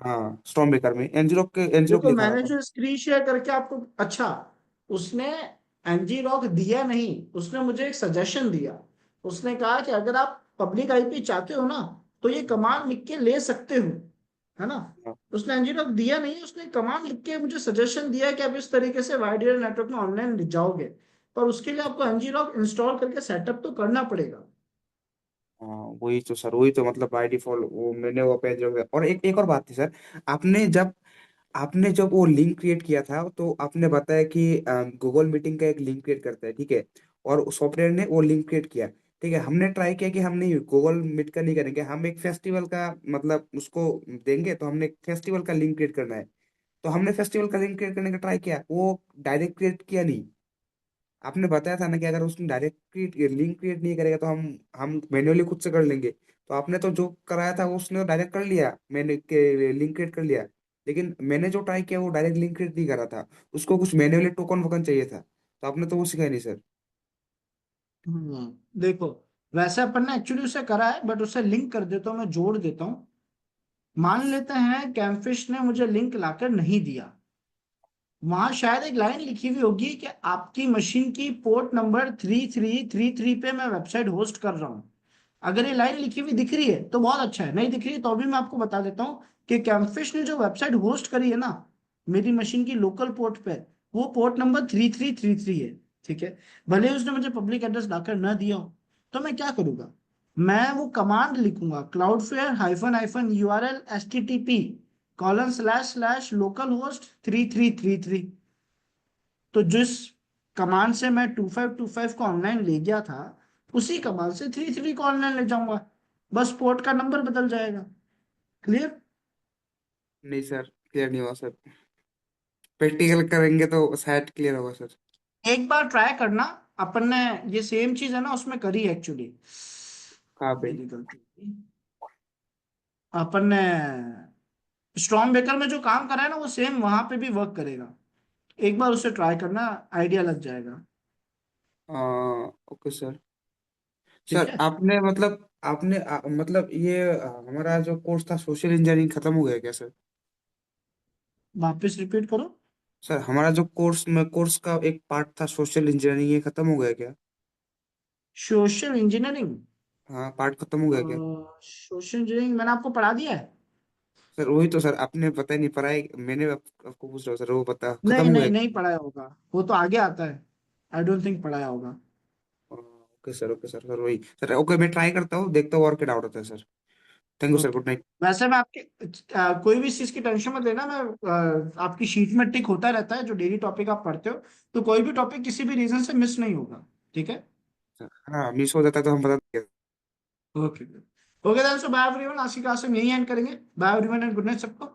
हाँ स्टॉर्म बेकर में एनजीरो देखो लिखा रहा मैंने था। जो स्क्रीन शेयर करके आपको, अच्छा, उसने ngrok दिया नहीं, उसने मुझे एक सजेशन दिया। उसने कहा कि अगर आप पब्लिक आईपी चाहते हो ना, तो ये कमांड लिख के ले सकते हो, है ना। हाँ उसने ngrok दिया नहीं, उसने कमांड लिख के मुझे सजेशन दिया कि आप इस तरीके से वाइड एरिया नेटवर्क में ऑनलाइन जाओगे। पर उसके लिए आपको ngrok इंस्टॉल करके सेटअप तो करना पड़ेगा। हाँ, वही तो सर, वही तो मतलब बाय डिफॉल्ट वो मैंने वो पेज जो है। और एक एक और बात थी सर, आपने जब आपने जब वो लिंक क्रिएट किया था तो आपने बताया कि गूगल मीटिंग का एक लिंक क्रिएट करता है, ठीक है। और सॉफ्टवेयर ने वो लिंक क्रिएट किया, ठीक है। हमने ट्राई किया कि हम नहीं गूगल मीट का नहीं करेंगे, हम एक फेस्टिवल का मतलब उसको देंगे, तो हमने एक फेस्टिवल का लिंक क्रिएट करना है। तो हमने फेस्टिवल का लिंक क्रिएट करने का ट्राई किया, वो डायरेक्ट क्रिएट किया नहीं। आपने बताया था ना कि अगर उसने डायरेक्ट लिंक क्रिएट नहीं करेगा तो हम मैन्युअली खुद से कर लेंगे। तो आपने तो जो कराया था उसने डायरेक्ट कर लिया, मैंने के लिंक क्रिएट कर लिया। लेकिन मैंने जो ट्राई किया वो डायरेक्ट लिंक क्रिएट नहीं करा था, उसको कुछ मैन्युअली टोकन वोकन चाहिए था, तो आपने तो वो सिखाया नहीं सर। देखो, वैसे अपन ने एक्चुअली उसे करा है, बट उसे लिंक कर देता हूँ, मैं जोड़ देता हूँ। मान लेते हैं कैमफिश ने मुझे लिंक लाकर नहीं दिया, वहां शायद एक लाइन लिखी हुई होगी कि आपकी मशीन की पोर्ट नंबर 3333 पे मैं वेबसाइट होस्ट कर रहा हूँ। अगर ये लाइन लिखी हुई दिख रही है तो बहुत अच्छा है, नहीं दिख रही है तो भी मैं आपको बता देता हूँ कि कैमफिश ने जो वेबसाइट होस्ट करी है ना मेरी मशीन की लोकल पोर्ट पे, वो पोर्ट नंबर 3333 है। ठीक है, भले ही उसने मुझे पब्लिक एड्रेस लाकर न दिया हो, तो मैं क्या करूंगा, मैं वो कमांड लिखूंगा, Cloudflare hyphen hyphen URL http colon slash slash local host 3333। तो जिस कमांड से मैं 2525 को ऑनलाइन ले गया था, उसी कमांड से 33 को ऑनलाइन ले जाऊंगा, बस पोर्ट का नंबर बदल जाएगा। क्लियर। नहीं सर, क्लियर नहीं हुआ सर, प्रैक्टिकल करेंगे तो शायद क्लियर होगा सर। एक बार ट्राई करना, अपन ने ये सेम चीज है ना उसमें करी एक्चुअली। कहाँ पे? मेरी गलती थी। अपन ने स्ट्रॉन्ग बेकर में जो काम करा है ना वो सेम वहां पे भी वर्क करेगा। एक बार उसे ट्राई करना, आइडिया लग जाएगा। Okay sir. ठीक सर है, आपने मतलब आपने मतलब ये हमारा जो कोर्स था सोशल इंजीनियरिंग खत्म हो गया क्या सर? वापस रिपीट करो। सर हमारा जो कोर्स का एक पार्ट था सोशल इंजीनियरिंग, ये खत्म हो गया क्या? सोशल इंजीनियरिंग, हाँ पार्ट खत्म हो गया क्या? सोशल इंजीनियरिंग मैंने आपको पढ़ा दिया है। सर वही तो सर, आपने पता ही नहीं पढ़ा है, मैंने आपको पूछ रहा हूँ सर, वो पता खत्म नहीं हो नहीं गया नहीं पढ़ाया होगा, वो तो आगे आता है। आई डोंट थिंक पढ़ाया होगा। Okay sir, okay sir, sir वही सर, ओके मैं ट्राई करता हूँ, देखता हूँ और क्या डाउट होता है sir. Thank you sir, okay, good night. वैसे मैं आपके कोई भी चीज की टेंशन मत लेना, मैं आपकी शीट में टिक होता रहता है जो डेली टॉपिक आप पढ़ते हो, तो कोई भी टॉपिक किसी भी रीजन से मिस नहीं होगा। ठीक है। हाँ मिस हो जाता है तो हम बता देंगे। Okay okay then, so bye everyone, आज की क्लास हम यही एंड करेंगे। Bye everyone and good night सबको।